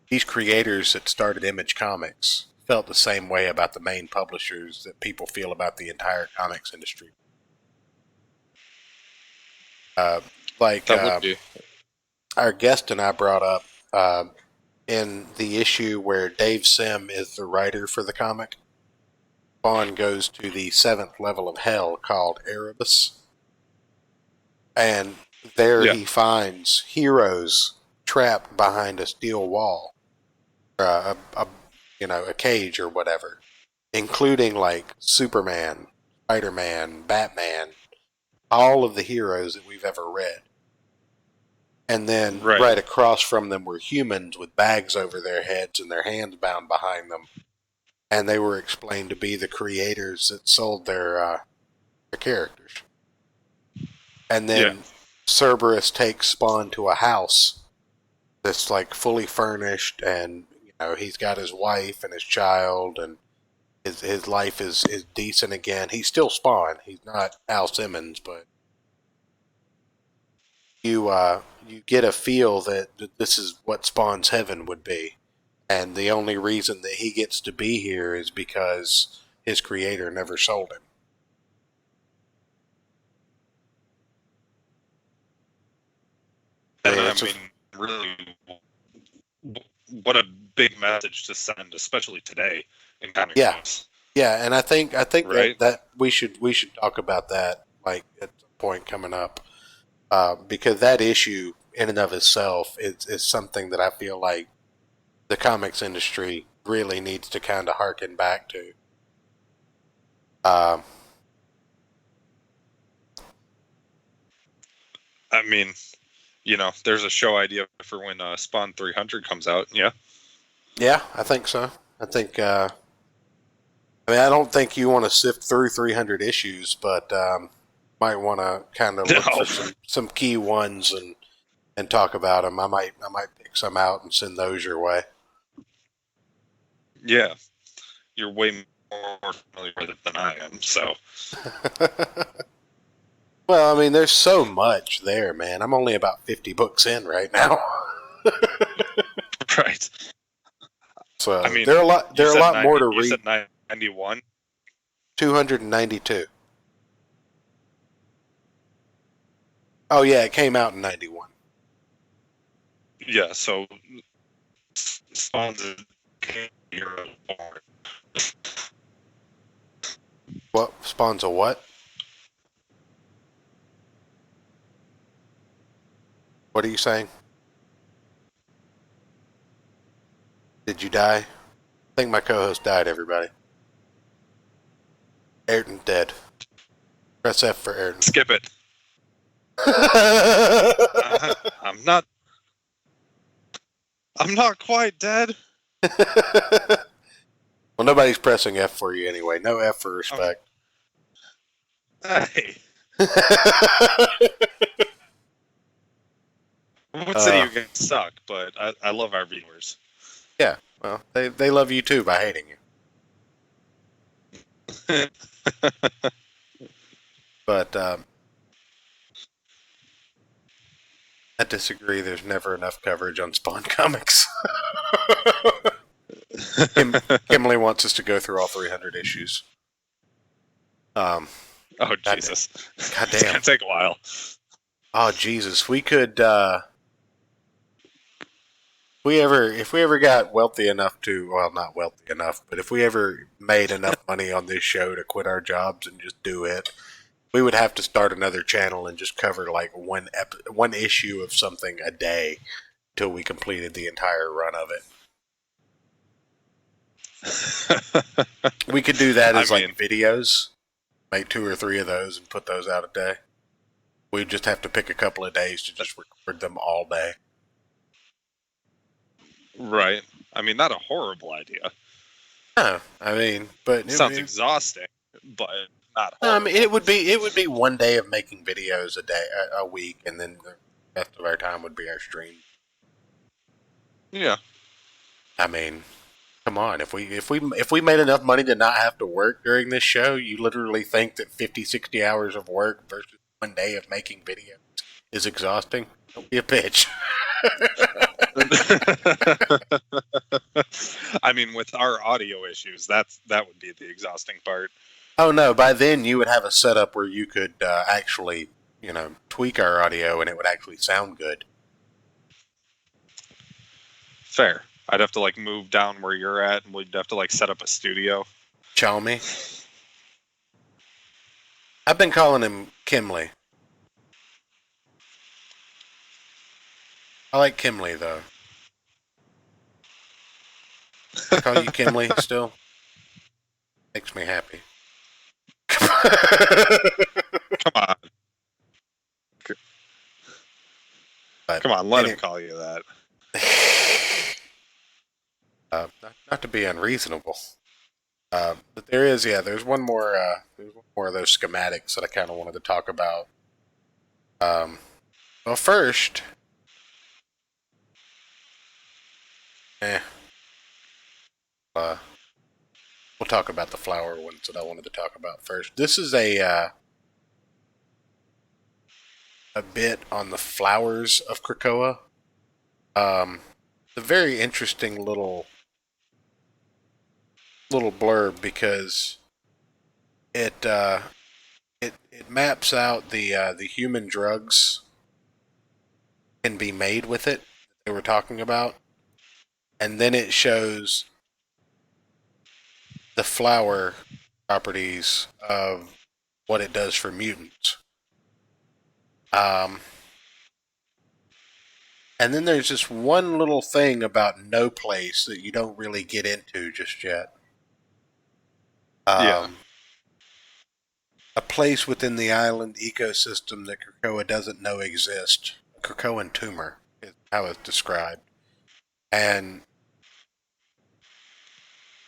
these creators that started Image Comics felt the same way about the main publishers that people feel about the entire comics industry. Our guest and I brought up in the issue where Dave Sim is the writer for the comic, Spawn goes to the 7th level of hell called Erebus, and there he finds heroes trapped behind a steel wall, or a cage or whatever, including like Superman, Spider-Man, Batman, all of the heroes that we've ever read. And then right across from them were humans with bags over their heads and their hands bound behind them. And they were explained to be the creators that sold their characters. And then Cerberus takes Spawn to a house that's like fully furnished, and he's got his wife and his child, and his life is decent again. He's still Spawn. He's not Al Simmons, but you get a feel that this is what Spawn's heaven would be. And the only reason that he gets to be here is because his creator never sold him. And I mean, really, what a big message to send, especially today in comic books. Yeah, and I think that we should talk about that like at some point coming up, because that issue in and of itself is something that I feel like the comics industry really needs to kind of harken back to. I mean, there's a show idea for when Spawn 300 comes out. Yeah. Yeah, I think so. I think. I don't think you want to sift through 300 issues, but might want to kind of look for some key ones and talk about them. I might pick some out and send those your way. Yeah, you're way more familiar with it than I am, so. Well, I mean, there's so much there, man. I'm only about 50 books in right now. Right. So I mean, there are a lot more to read. You said 91. 292. Oh yeah, it came out in 91. Yeah, so Spawn's a year born. What spawns a what? What are you saying? Did you die? I think my co-host died, everybody. Ayrton dead. Press F for Ayrton. Skip it. I'm not. I'm not quite dead. Well, nobody's pressing F for you anyway. No F for respect. Hey, I would say you guys suck, but I love our viewers. Yeah, well, they love you too by hating you. But I disagree. There's never enough coverage on Spawn comics. Kimberly wants us to go through all 300 issues. Oh Jesus! God It's damn. gonna take a while. Oh Jesus, we could. If we ever got wealthy enough to, well, not wealthy enough, but if we ever made enough money on this show to quit our jobs and just do it, we would have to start another channel and just cover like one issue of something a day till we completed the entire run of it. We could do that as like videos, make 2 or 3 of those and put those out a day. We'd just have to pick a couple of days to just record them all day. Right. I mean, not a horrible idea. No, I mean, but Sounds exhausting, but not horrible. it would be one day of making videos a week, and then the rest of our time would be our stream. Yeah. I mean, come on, if we made enough money to not have to work during this show, you literally think that 50, 60 hours of work versus one day of making videos is exhausting? Don't be a bitch. I mean, with our audio issues, that would be the exhausting part. Oh no! By then you would have a setup where you could actually, tweak our audio and it would actually sound good. Fair. I'd have to like move down where you're at, and we'd have to like set up a studio. Chalmy. I've been calling him Kimley. I like Kimley though. I call you Kimley still. Makes me happy. Come on. Come on, let him call you that. Not to be unreasonable. But there's one more of those schematics that I kind of wanted to talk about. Well, first, we'll talk about the flower ones that I wanted to talk about first. This is a bit on the flowers of Krakoa. It's a very interesting little blurb because it maps out the human drugs can be made with it that they were talking about, and then it shows the flower properties of what it does for mutants. And then there's just one little thing about No Place that you don't really get into just yet. Yeah. A place within the island ecosystem that Krakoa doesn't know exists. Krakoan tumor is how it's described. And,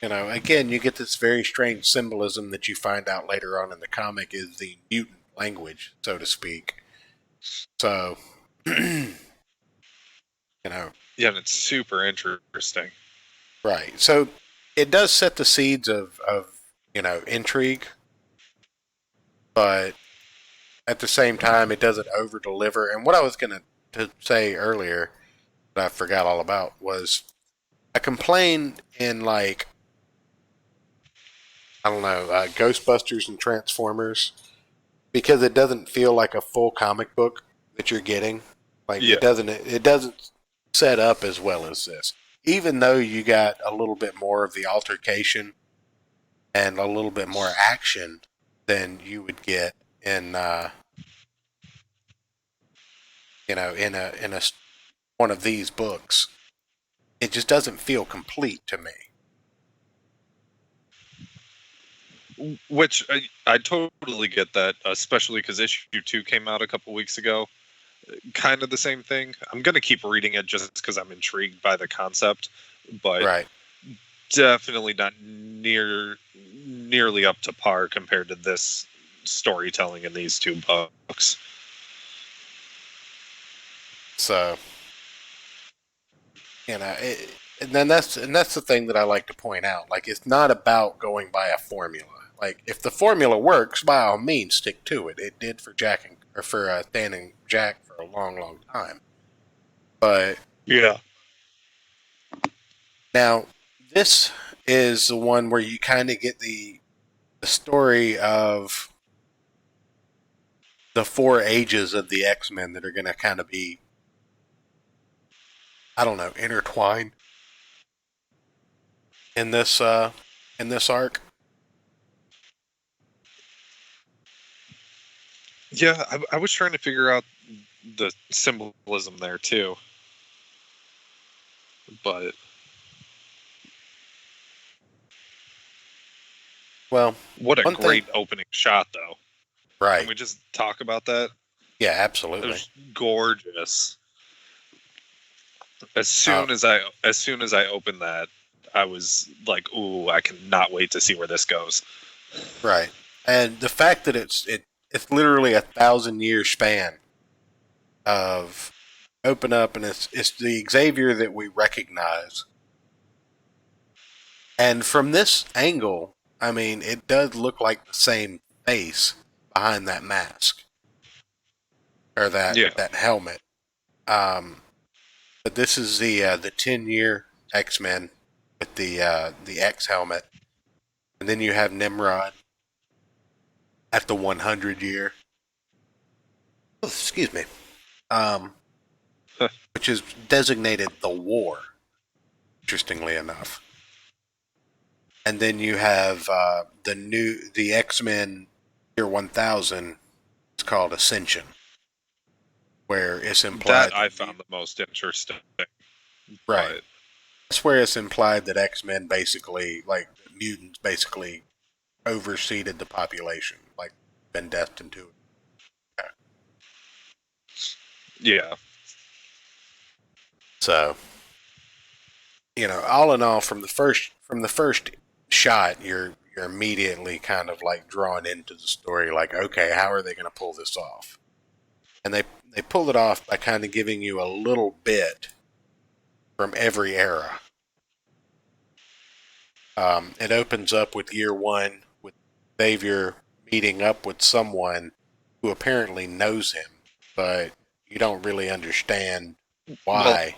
again, you get this very strange symbolism that you find out later on in the comic is the mutant language, so to speak. So, Yeah, and it's super interesting. Right. So it does set the seeds of intrigue, but at the same time, it doesn't over deliver. And what I was going to say earlier that I forgot all about was I complained in like I don't know, Ghostbusters and Transformers, because it doesn't feel like a full comic book that you're getting. Like Yeah. it doesn't set up as well as this. Even though you got a little bit more of the altercation and a little bit more action than you would get in in a one of these books, it just doesn't feel complete to me. Which I totally get that, especially because issue 2 came out a couple weeks ago. Kind of the same thing. I'm gonna keep reading it just because I'm intrigued by the concept, but Right. definitely not nearly up to par compared to this storytelling in these 2 books. So, and then that's the thing that I like to point out. Like, it's not about going by a formula. Like, if the formula works, by all means, stick to it. It did for Stan and Jack for a long, long time. But Yeah. now this is the one where you kind of get the story of the 4 ages of the X-Men that are going to kind of be, I don't know, intertwined in this arc. Yeah, I was trying to figure out the symbolism there too, but Well, what a one great thing, opening shot, though. Can right? we just talk about that? Yeah, It absolutely. was gorgeous. As Uh, soon as I opened that, I was like, "Ooh, I cannot wait to see where this goes." right, and the fact that it's literally 1,000 year span of open up, and it's the Xavier that we recognize. And from this angle, I mean, it does look like the same face behind that mask or Yeah, that helmet. Um, but this is the 10-year X-Men with the X helmet, and then you have Nimrod at the 100 year. Oh, excuse me. Um, which is designated the War. Interestingly enough, and then you have the X-Men Year 1000. It's called Ascension, where it's that implied I that found the most interesting. right. But That's where it's implied that X-Men basically, like mutants, basically overseeded the population, like been destined to it. yeah, So, all in all, from the first shot, you're immediately kind of like drawn into the story. Like, okay, how are they going to pull this off? And they pull it off by kind of giving you a little bit from every era. It opens up with year 1 with Xavier meeting up with someone who apparently knows him, but you don't really understand well, why.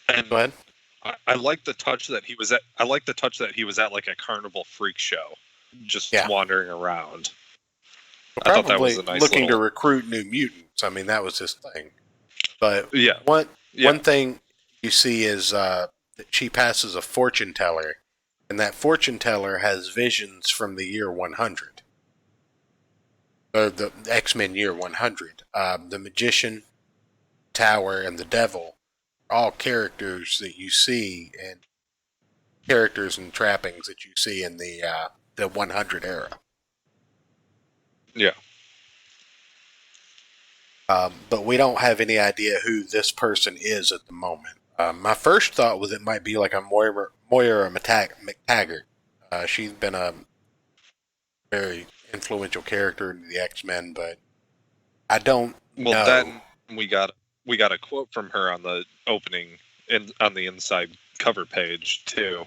Go and ahead. I like the touch that he was at. I like the touch that he was at like a carnival freak show, just Yeah. wandering around. Well, I thought that was probably a nice looking to little. recruit new mutants. I mean, that was his thing. But Yeah, one yeah, thing you see is that she passes a fortune teller, and that fortune teller has visions from the year 100, or the X-Men year 100. The magician, Tower, and the Devil are all characters that you see, and characters and trappings that you see in the 100 era. yeah. But we don't have any idea who this person is at the moment. My first thought was it might be like a Moira McTaggart. She's been a very influential character in the X-Men, but I don't Well, know. then we got we got a quote from her on the opening and on the inside cover page too.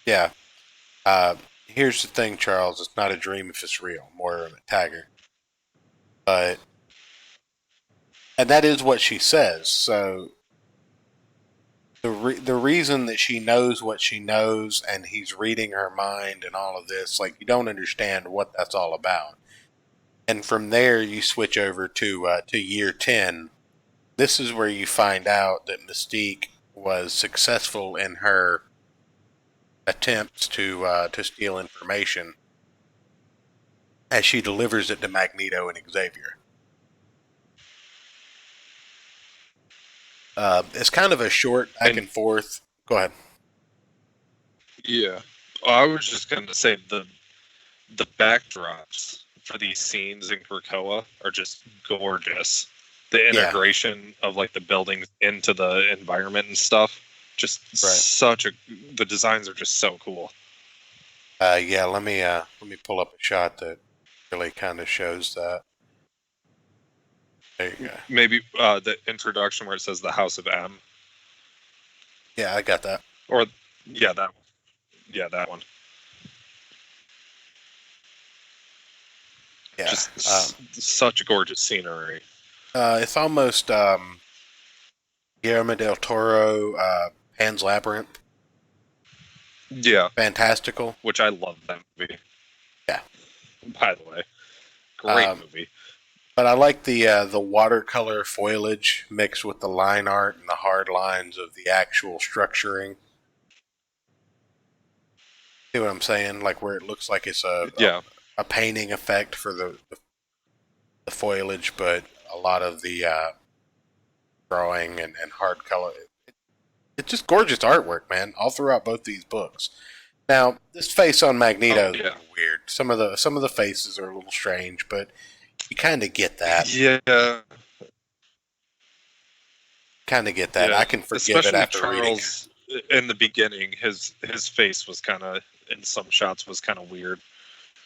Yeah. Here's the thing, Charles. It's not a dream if it's real. Moira McTaggart. But and that is what she says. So the reason that she knows what she knows and he's reading her mind and all of this, like, you don't understand what that's all about. And from there, you switch over to year 10. This is where you find out that Mystique was successful in her attempts to steal information as she delivers it to Magneto and Xavier. It's kind of a short back and forth. Go ahead. Yeah. I was just going to say the backdrops for these scenes in Krakoa are just gorgeous. The integration of like the buildings into the environment and stuff, just the designs are just so cool. Yeah, let me pull up a shot that really kind of shows that. There you go. Maybe the introduction where it says the House of M. Yeah, I got that. Or that one. Yeah, that one. Yeah, just such gorgeous scenery. It's almost Guillermo del Toro, Pan's Labyrinth. Yeah, fantastical. Which I love that movie. Yeah. By the way, great movie. But I like the watercolor foliage mixed with the line art and the hard lines of the actual structuring. See what I'm saying? Like where it looks like it's a painting effect for the foliage, but a lot of the drawing and hard color. It's just gorgeous artwork, man, all throughout both these books. Now, this face on Magneto is a little weird. Some of the faces are a little strange, but you kind of get that. Yeah. Kind of get that. Yeah. I can forgive it after Charles, reading. In the beginning, his face was kind of, in some shots, was kind of weird.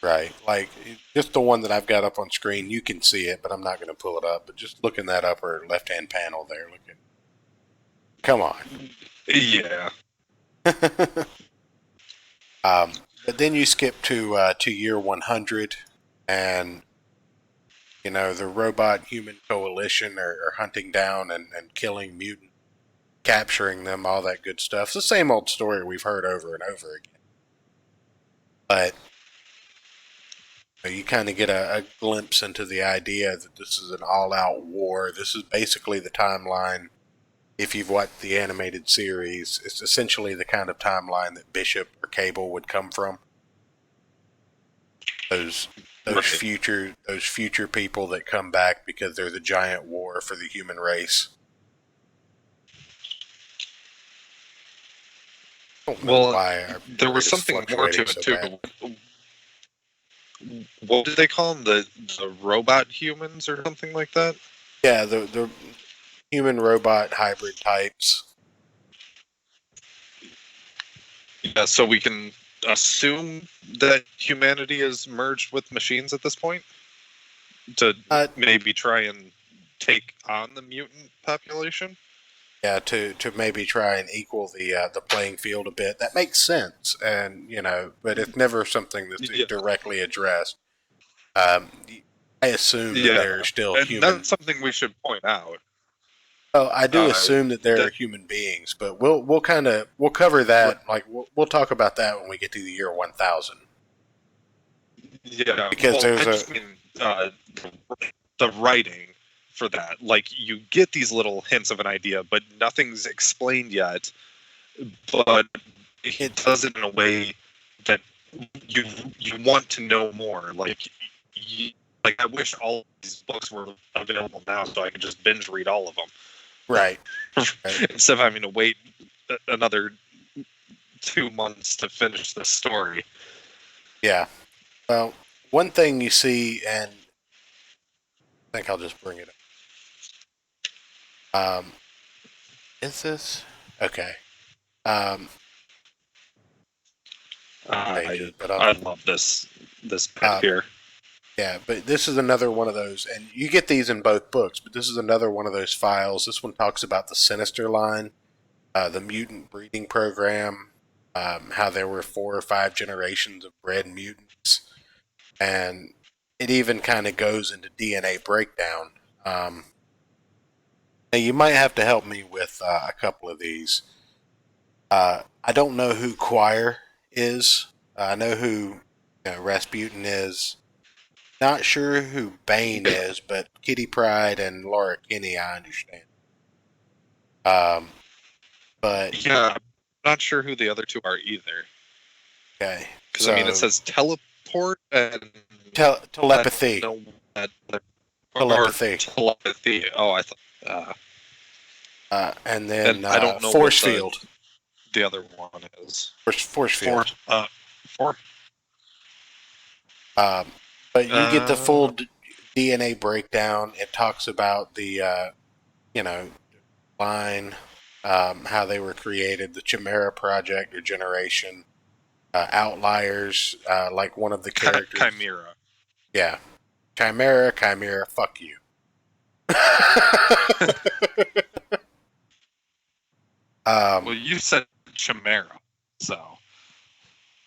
Right. Like, just the one that I've got up on screen, you can see it, but I'm not going to pull it up. But just look in that upper left-hand panel there. Look at. Come on. Yeah. But then you skip to year 100, and you know the robot-human coalition are hunting down and killing mutants, capturing them, all that good stuff. It's the same old story we've heard over and over again. But you kind of get a glimpse into the idea that this is an all-out war. This is basically the timeline. If you've watched the animated series, it's essentially the kind of timeline that Bishop or Cable would come from. Those future people that come back because they're the giant war for the human race. Well, there was something more to it too. Bad. What did they call them? The robot humans or something like that? Yeah, the human-robot hybrid types. Yeah, so we can assume that humanity is merged with machines at this point? To maybe try and take on the mutant population? Yeah, to maybe try and equal the playing field a bit. That makes sense, and but it's never something that's directly addressed. I assume that they're still and human. That's something we should point out. Oh, I do assume that they're human beings, but we'll cover that. Like we'll talk about that when we get to the year 1000. Yeah, because the writing for that. Like you get these little hints of an idea, but nothing's explained yet. But it does it in a way that you want to know more. Like I wish all these books were available now, so I could just binge read all of them. Right. Instead of having to wait another 2 months to finish the story. Yeah. Well, one thing you see, and I think I'll just bring it up. Is this okay? I love this pen here. Yeah, but this is another one of those, and you get these in both books, but this is another one of those files. This one talks about the Sinister line, the mutant breeding program, how there were 4 or 5 generations of bred mutants, and it even kind of goes into DNA breakdown. Now you might have to help me with a couple of these. I don't know who Choir is. I know who Rasputin is. Not sure who Bane is, but Kitty Pryde and Laura Kinney, I understand. But Yeah, I'm not sure who the other two are either. okay, Because so I mean, it says teleport and telepathy, no, or telepathy, telepathy. Oh, I thought. and then And I don't know what force field, the other one is. force field. For. Um, but you get the full Uh, DNA breakdown. It talks about the line, how they were created, the Chimera Project or Generation, Outliers, like one of the characters. Chimera. Yeah, Chimera, fuck you. Well, you said Chimera, so.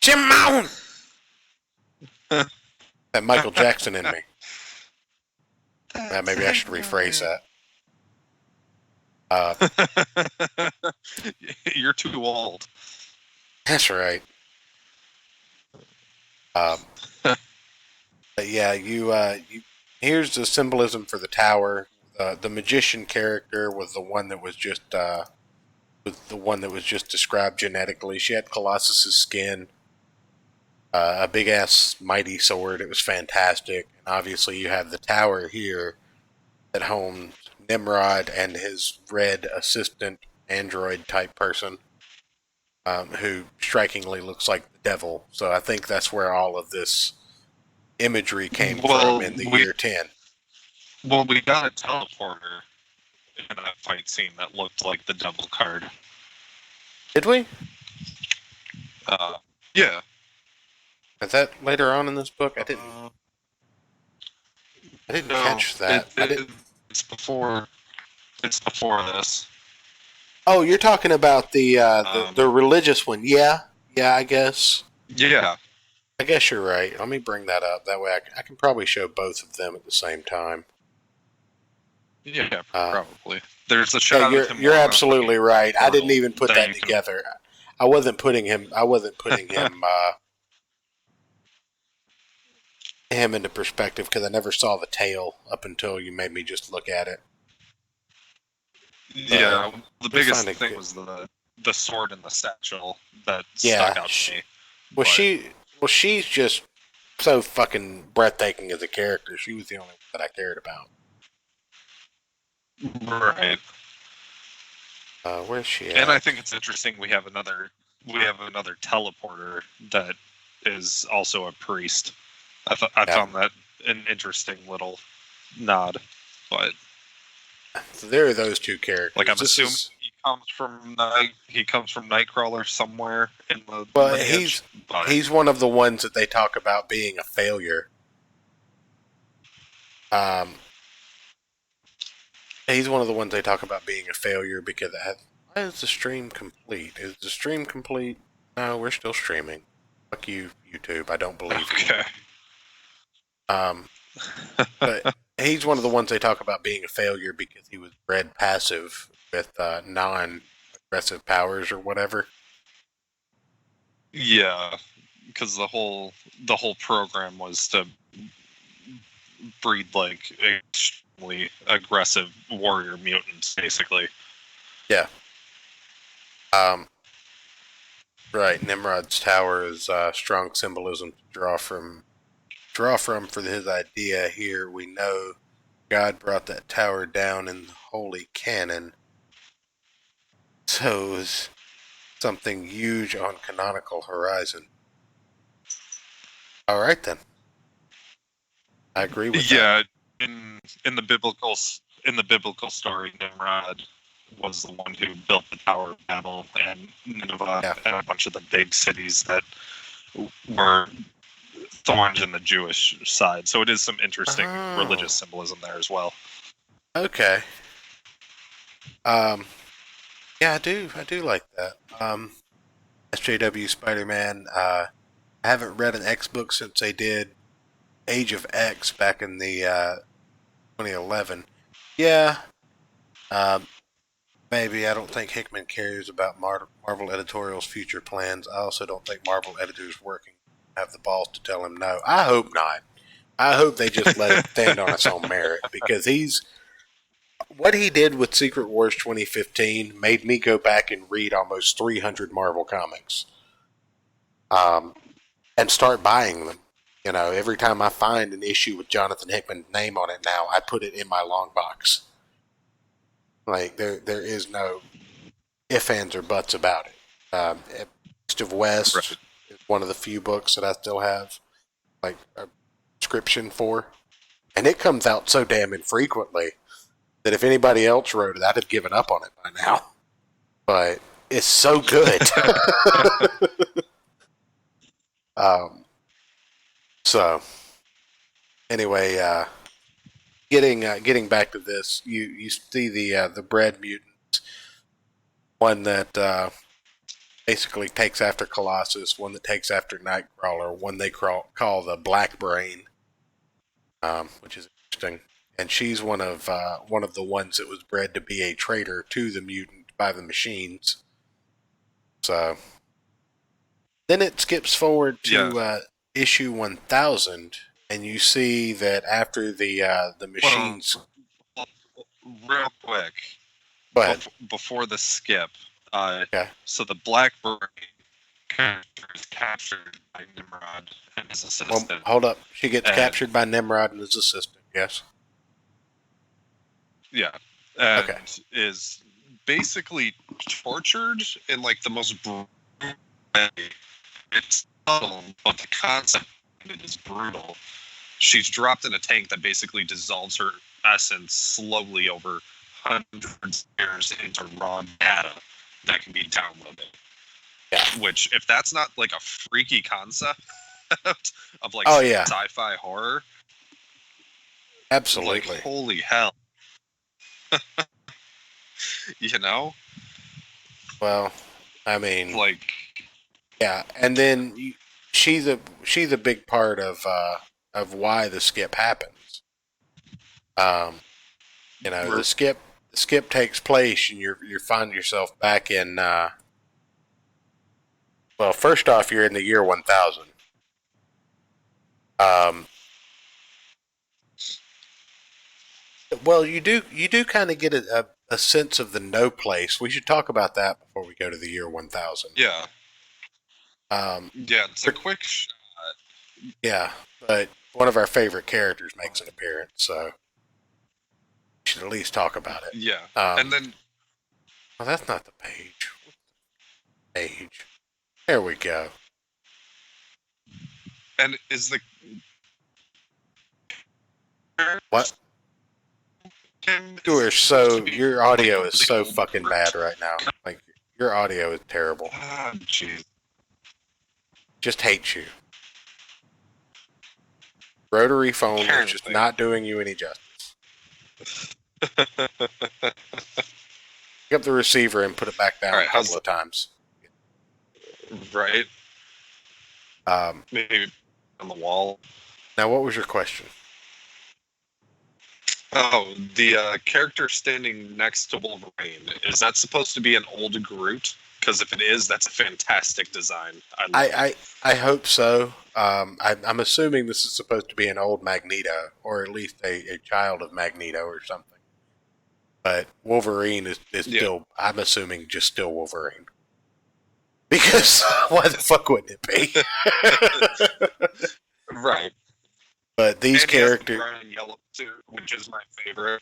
Jimon! That Michael Jackson in me. Maybe I should rephrase that. You're too old. That's right. But yeah, here's the symbolism for the tower. The magician character was the one that was just described genetically. She had Colossus's skin, a big ass mighty sword. It was fantastic. And obviously, you have the tower here that homes Nimrod and his red assistant android type person, who strikingly looks like the devil. So I think that's where all of this imagery came from in the year 10. Well, we got a teleporter in that fight scene that looked like the devil card. Did we? Yeah. Is that later on in this book? I didn't catch that. It's before. It's before this. Oh, you're talking about the religious one. Yeah, I guess. Yeah. I guess you're right. Let me bring that up. That way I can probably show both of them at the same time. Yeah, probably. There's a shot Yeah, of him. you're absolutely right. I didn't even put that you can- together. I wasn't putting him him into perspective because I never saw the tail up until you made me just look at it. Yeah, the biggest find it thing good. was the sword and the satchel that Yeah, stuck out to me. Well, But- she's just so fucking breathtaking as a character. She was the only one that I cared about. Right. Where's she at? And I think it's interesting we have another teleporter that is also a priest. I found that an interesting little nod. But So there are those two characters. like I'm assuming he comes from Nightcrawler somewhere in the Well, lineage, he's one of the ones that they talk about being a failure. He's one of the ones they talk about being a failure because why is the stream complete? Is the stream complete? No, we're still streaming. Fuck you, YouTube. I don't believe you. Okay. But he's one of the ones they talk about being a failure because he was bred passive with non-aggressive powers or whatever. Yeah, because the whole program was to breed like extremely aggressive warrior mutants, basically. Yeah. Right. Nimrod's tower is strong symbolism to draw from for his idea here. We know God brought that tower down in the Holy Canon, so it was something huge on canonical horizon. All right then. I agree with that. Yeah, in the biblical story, Nimrod was the one who built the Tower of Babel and Nineveh and a bunch of the big cities that were thorns in the Jewish side. So it is some interesting religious symbolism there as well. Okay. Yeah, I do like that. SJW Spider-Man. I haven't read an X book since they did Age of X back in the 2011. Yeah. Maybe. I don't think Hickman cares about Marvel editorial's future plans. I also don't think Marvel editors working have the balls to tell him no. I hope not. I hope they just let it stand on its own merit, because what he did with Secret Wars 2015 made me go back and read almost 300 Marvel comics, and start buying them. You know, every time I find an issue with Jonathan Hickman's name on it now, I put it in my long box. Like, there is no ifs, ands, or buts about it. East of West Right. is one of the few books that I still have, like, a subscription for. And it comes out so damn infrequently that if anybody else wrote it, I'd have given up on it by now. But it's so good. So, anyway, getting back to this, you see the bread mutants, one that basically takes after Colossus, one that takes after Nightcrawler, one they call the Black Brain, which is interesting. And she's one of the ones that was bred to be a traitor to the mutant by the machines. So then it skips forward to issue 1000, and you see that after the machines. Well, real quick, Go ahead. before the skip, Okay. so the Blackbird character is captured by Nimrod and his assistant. Well, hold up. She gets captured by Nimrod and his assistant. Yes. Yeah, and Okay. is basically tortured in like the most brutal way. It's subtle, but the concept of it is brutal. She's dropped in a tank that basically dissolves her essence slowly over hundreds of years into raw data that can be downloaded. Yeah. Which, if that's not like a freaky concept of like Oh, yeah. sci-fi horror, Absolutely. like holy hell. You know? Well, I mean, Like, yeah, and then she's a big part of why the skip happens. The skip takes place, and you find yourself back in. Well, first off, you're in the year 1000. Well, you do kind of get a sense of the no place. We should talk about that before we go to the year 1000. yeah. Um, Yeah, it's a quick shot. yeah, but one of our favorite characters makes an appearance, so we should at least talk about it. Yeah. well, And then that's not the page. Page. There we go. and is the What? Your audio is so fucking bad right now. Like, your audio is terrible. Ah, jeez. Just hates you. Rotary phone is just Apparently. not doing you any justice. Pick up the receiver and put it back down All right, a couple of times. Right? Maybe on the wall. Now, what was your question? Oh, the character standing next to Wolverine, is that supposed to be an old Groot? Because if it is, that's a fantastic design. I hope so. I'm assuming this is supposed to be an old Magneto, or at least a child of Magneto or something. But Wolverine is still, I'm assuming, just still Wolverine. Because why the fuck wouldn't it be? Right. But these And he has the characters, brown and yellow suit, which is my favorite.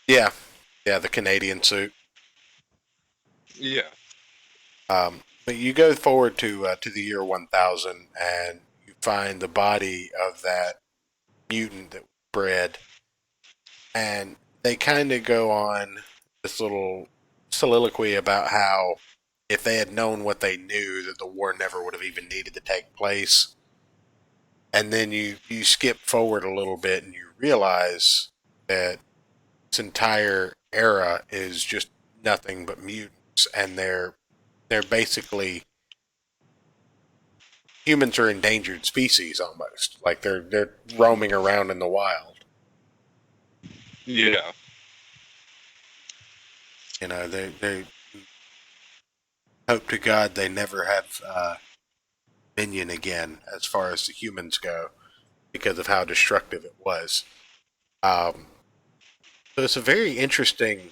yeah, the Canadian suit. Yeah. But you go forward to the year 1000, and you find the body of that mutant that was bred, and they kind of go on this little soliloquy about how if they had known what they knew, that the war never would have even needed to take place. And then you skip forward a little bit, and you realize that this entire era is just nothing but mutants, and they're basically, humans are endangered species almost. Like they're roaming around in the wild. Yeah. You know, they hope to God they never have Minion again as far as the humans go because of how destructive it was. Um, so it's a very interesting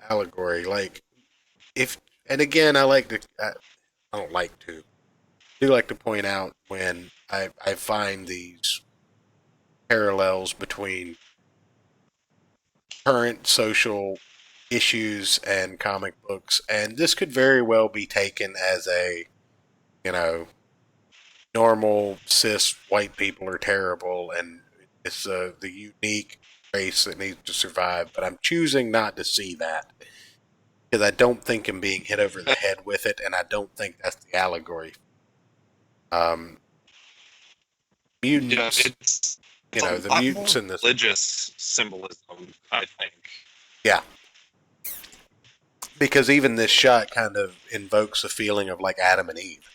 allegory. Like, if, and again, I don't like to, I do like to point out when I find these parallels between current social issues and comic books, and this could very well be taken as a, you know, normal cis white people are terrible and it's the unique race that needs to survive, but I'm choosing not to see that because I don't think I'm being hit over the head with it, and I don't think that's the allegory. Um, Yeah, mutants, it's a the lot more mutants in this, religious symbolism, I think. yeah, because even this shot kind of invokes a feeling of like Adam and Eve.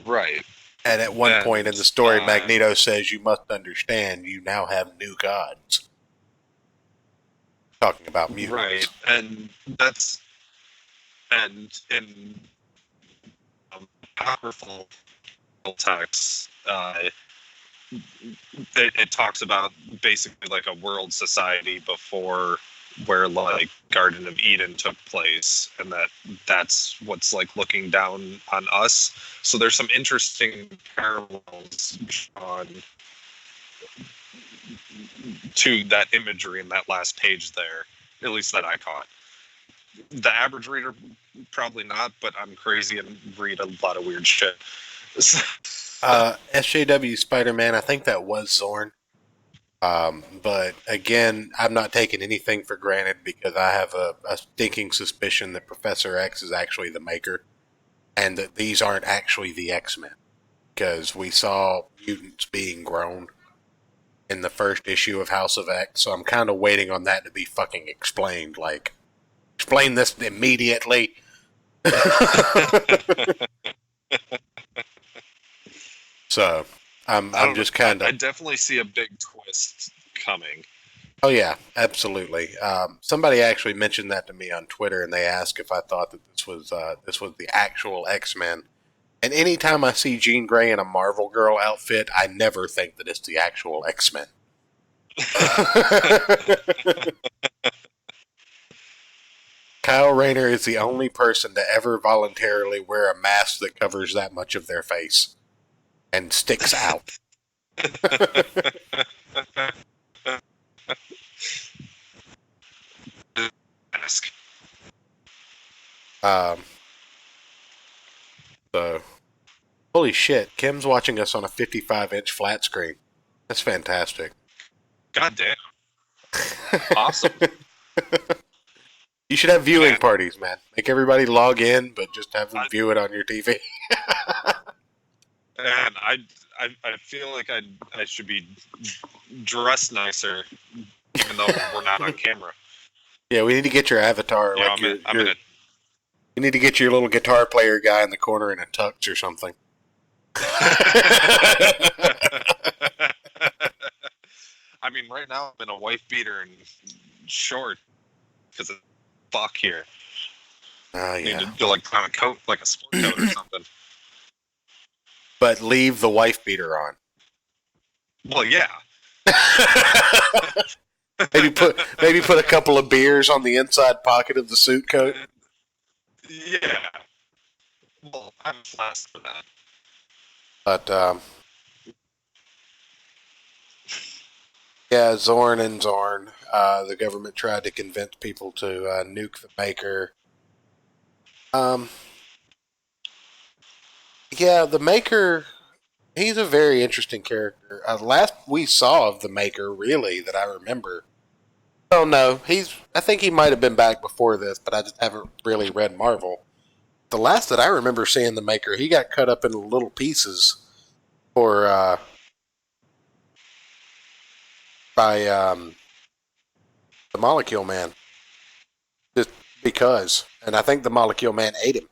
Right. And at one point in And the story, Magneto says, "You must understand, you now have new gods." Talking about mutants. right, and that's in apocryphal texts, it talks about basically like a world society before where like Garden of Eden took place, and that's what's like looking down on us. So there's some interesting parallels on to that imagery in that last page there, at least that I caught. The average reader probably not, but I'm crazy and read a lot of weird shit. SJW Spider-Man, I think that was Zorn. But again, I'm not taking anything for granted because I have a stinking suspicion that Professor X is actually the Maker, and that these aren't actually the X-Men, because we saw mutants being grown in the first issue of House of X, so I'm kind of waiting on that to be fucking explained. Like, explain this immediately. So I'm just kind of. I definitely see a big twist coming. Oh yeah, absolutely. Somebody actually mentioned that to me on Twitter, and they asked if I thought that this was the actual X-Men. And anytime I see Jean Grey in a Marvel Girl outfit, I never think that it's the actual X-Men. Kyle Rayner is the only person to ever voluntarily wear a mask that covers that much of their face and sticks out. Ask. So, holy shit, Kim's watching us on a 55-inch flat screen. That's fantastic. God damn. Awesome. You should have viewing parties, man. Make everybody log in, but just have them view it on your TV. And I feel like I should be dressed nicer, even though we're not on camera. Yeah, we need to get your avatar. You know, like I'm in a you need to get your little guitar player guy in the corner in a tux or something. I mean, right now I'm in a wife beater and short because it's fuck here. Oh, I need yeah. to do like on a coat, like a sport coat or something. But leave the wife beater on. Well, yeah. maybe put a couple of beers on the inside pocket of the suit coat. Yeah. Well, I'm fast for that. But yeah, Zorn. The government tried to convince people to nuke the Maker. Yeah, the Maker. He's a very interesting character. Last we saw of the Maker, really, that I remember. Oh no, I think he might have been back before this, but I just haven't really read Marvel. The last that I remember seeing the Maker, he got cut up into little pieces for by the Molecule Man, just because. And I think the Molecule Man ate him.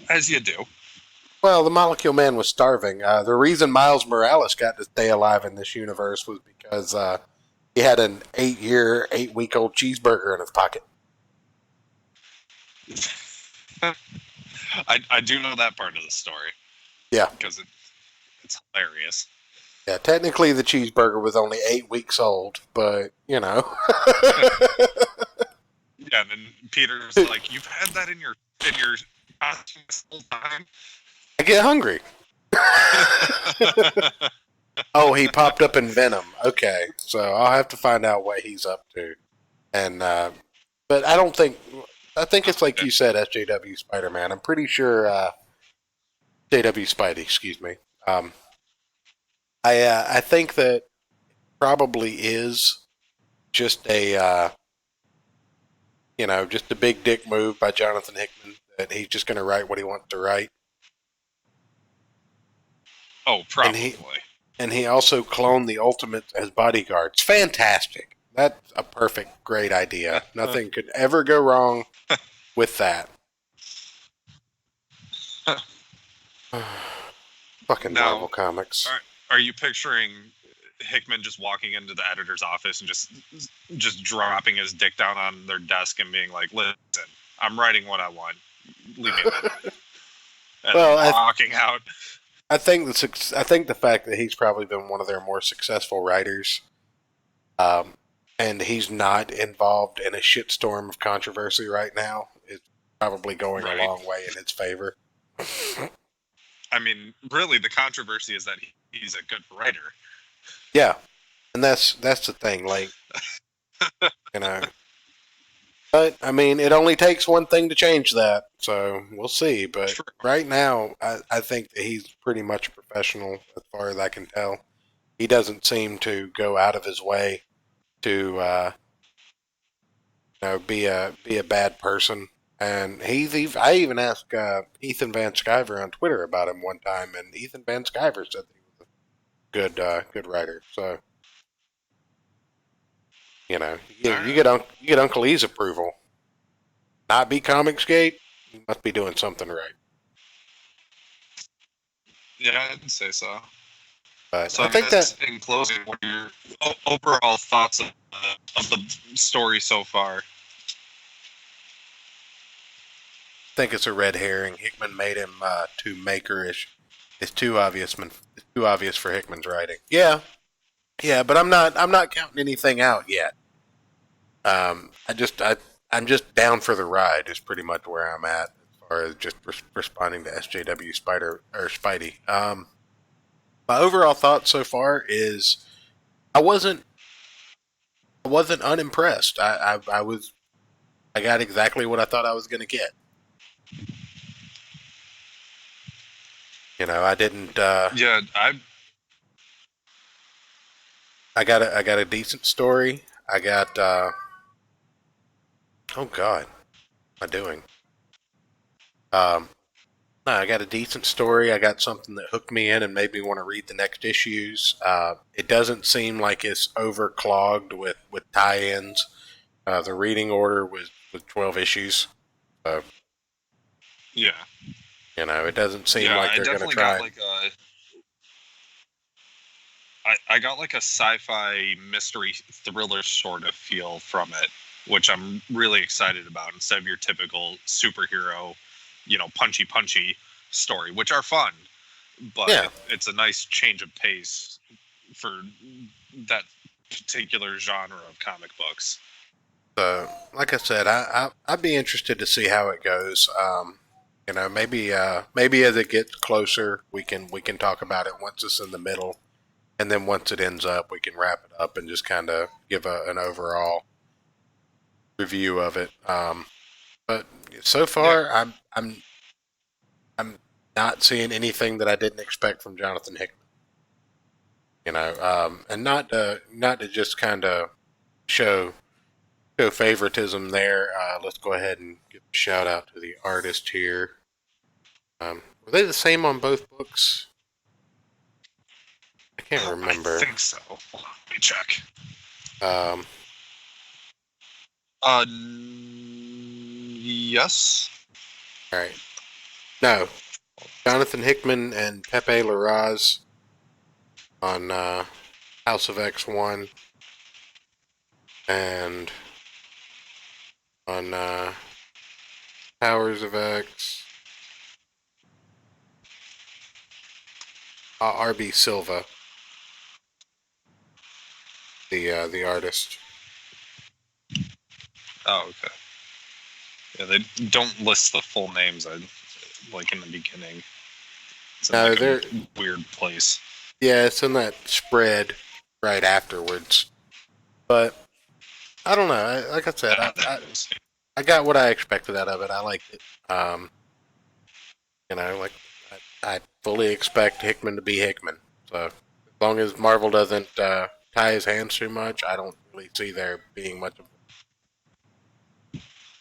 As you do. Well, the Molecule Man was starving. The reason Miles Morales got to stay alive in this universe was because he had an 8-week-old cheeseburger in his pocket. I do know that part of the story. Yeah. Because it's hilarious. Yeah, technically the cheeseburger was only 8 weeks old, but, you know. Yeah, and then Peter's like, "You've had that in your costume this whole time." I get hungry. Oh, he popped up in Venom. Okay, so I'll have to find out what he's up to. And but I don't think. I think it's like you said, SJW Spider-Man. I'm pretty sure JW Spidey. Excuse me. I think that probably is just a just a big dick move by Jonathan Hickman that he's just going to write what he wants to write. Oh, probably. And he also cloned the Ultimates as bodyguards. Fantastic. That's a perfect, great idea. Nothing could ever go wrong with that. Fucking Now, Marvel Comics. Are you picturing Hickman just walking into the editor's office and just dropping his dick down on their desk and being like, "Listen, I'm writing what I want. Leave me alone." And walking out. I think the fact that he's probably been one of their more successful writers, and he's not involved in a shitstorm of controversy right now, is probably going a long way in his favor. I mean, really, the controversy is that he's a good writer. Yeah, and that's the thing. Like, you know, but I mean, it only takes one thing to change that. So we'll see. But right now, I think that he's pretty much a professional, as far as I can tell. He doesn't seem to go out of his way to be a bad person. And I even asked Ethan Van Sciver on Twitter about him one time, and Ethan Van Sciver said that he was a good writer. So you get Uncle E's approval. Not be Comicsgate, you must be doing something right. Yeah, I'd say so. But so I think that in closing, what are your overall thoughts of the story so far? I think it's a red herring. Hickman made him too makerish. It's too obvious. It's too obvious for Hickman's writing. Yeah, but I'm not counting anything out yet. I'm just down for the ride. Is pretty much where I'm at as far as just responding to SJW Spidey. My overall thought so far is I wasn't unimpressed. I got exactly what I thought I was going to get. I didn't. Yeah, I got a decent story. I got. Oh God, what am I doing? No, I got a decent story. I got something that hooked me in and made me want to read the next issues. It doesn't seem like it's overclogged with tie-ins. The reading order was 12 issues. So, yeah. It doesn't seem like they're going to try. I got like a sci-fi mystery thriller sort of feel from it, which I'm really excited about. Instead of your typical superhero, punchy story, which are fun, but it's a nice change of pace for that particular genre of comic books. So, like I said, I'd be interested to see how it goes. Maybe as it gets closer, we can talk about it once it's in the middle, and then once it ends up, we can wrap it up and just kind of give an overall review of it. But so far, I'm not seeing anything that I didn't expect from Jonathan Hickman. And not to just kind of show favoritism there. Let's go ahead and give a shout out to the artist here. Were they the same on both books? I can't remember. I think so. Hold on, let me check. Yes. All right. No. Jonathan Hickman and Pepe Larraz on House of X1 and on Powers of X. RB Silva, the artist. Oh, okay. Yeah, they don't list the full names. Like in the beginning. It's in No, like they're a weird place. yeah, it's in that spread right afterwards. But I don't know. Like I said, Ah, there it is. I got what I expected out of it. I liked it. Like I fully expect Hickman to be Hickman. So as long as Marvel doesn't tie his hands too much, I don't really see there being much of.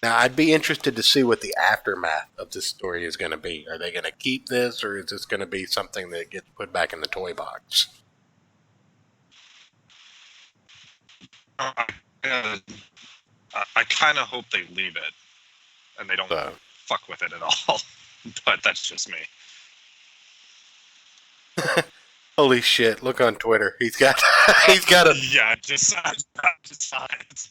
Now, I'd be interested to see what the aftermath of this story is going to be. Are they going to keep this, or is this going to be something that gets put back in the toy box? I kind of hope they leave it and they don't So, fuck with it at all. But that's just me. holy shit! Look on Twitter. He's got a. Yeah, I just saw it.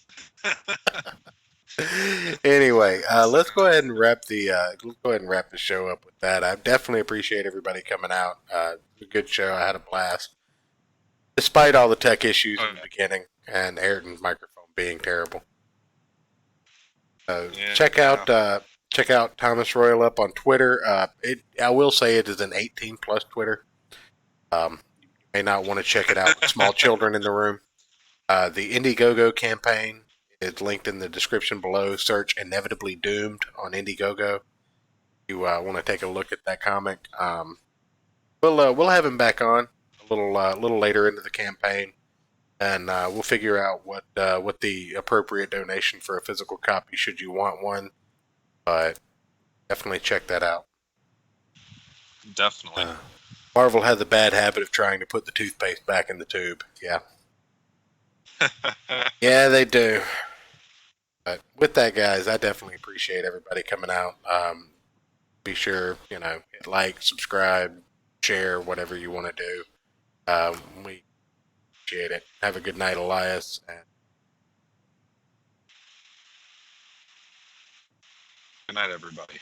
Anyway, let's go ahead and wrap the show up with that. I definitely appreciate everybody coming out. It's a good show. I had a blast, despite all the tech issues in the beginning and Ayrton's microphone being terrible. Check out Thomas Roiloup on Twitter. I will say it is an 18 plus Twitter. You may not want to check it out with small children in the room. The Indiegogo campaign is linked in the description below. Search Inevitably Doomed on Indiegogo. If you want to take a look at that comic. We'll have him back on a little later into the campaign, and we'll figure out what the appropriate donation for a physical copy should you want one. But definitely check that out. Definitely. Marvel has a bad habit of trying to put the toothpaste back in the tube. Yeah. Yeah, they do. But with that, guys, I definitely appreciate everybody coming out. Be sure, hit like, subscribe, share, whatever you want to do. We appreciate it. Have a good night, Elias. And Good night, everybody.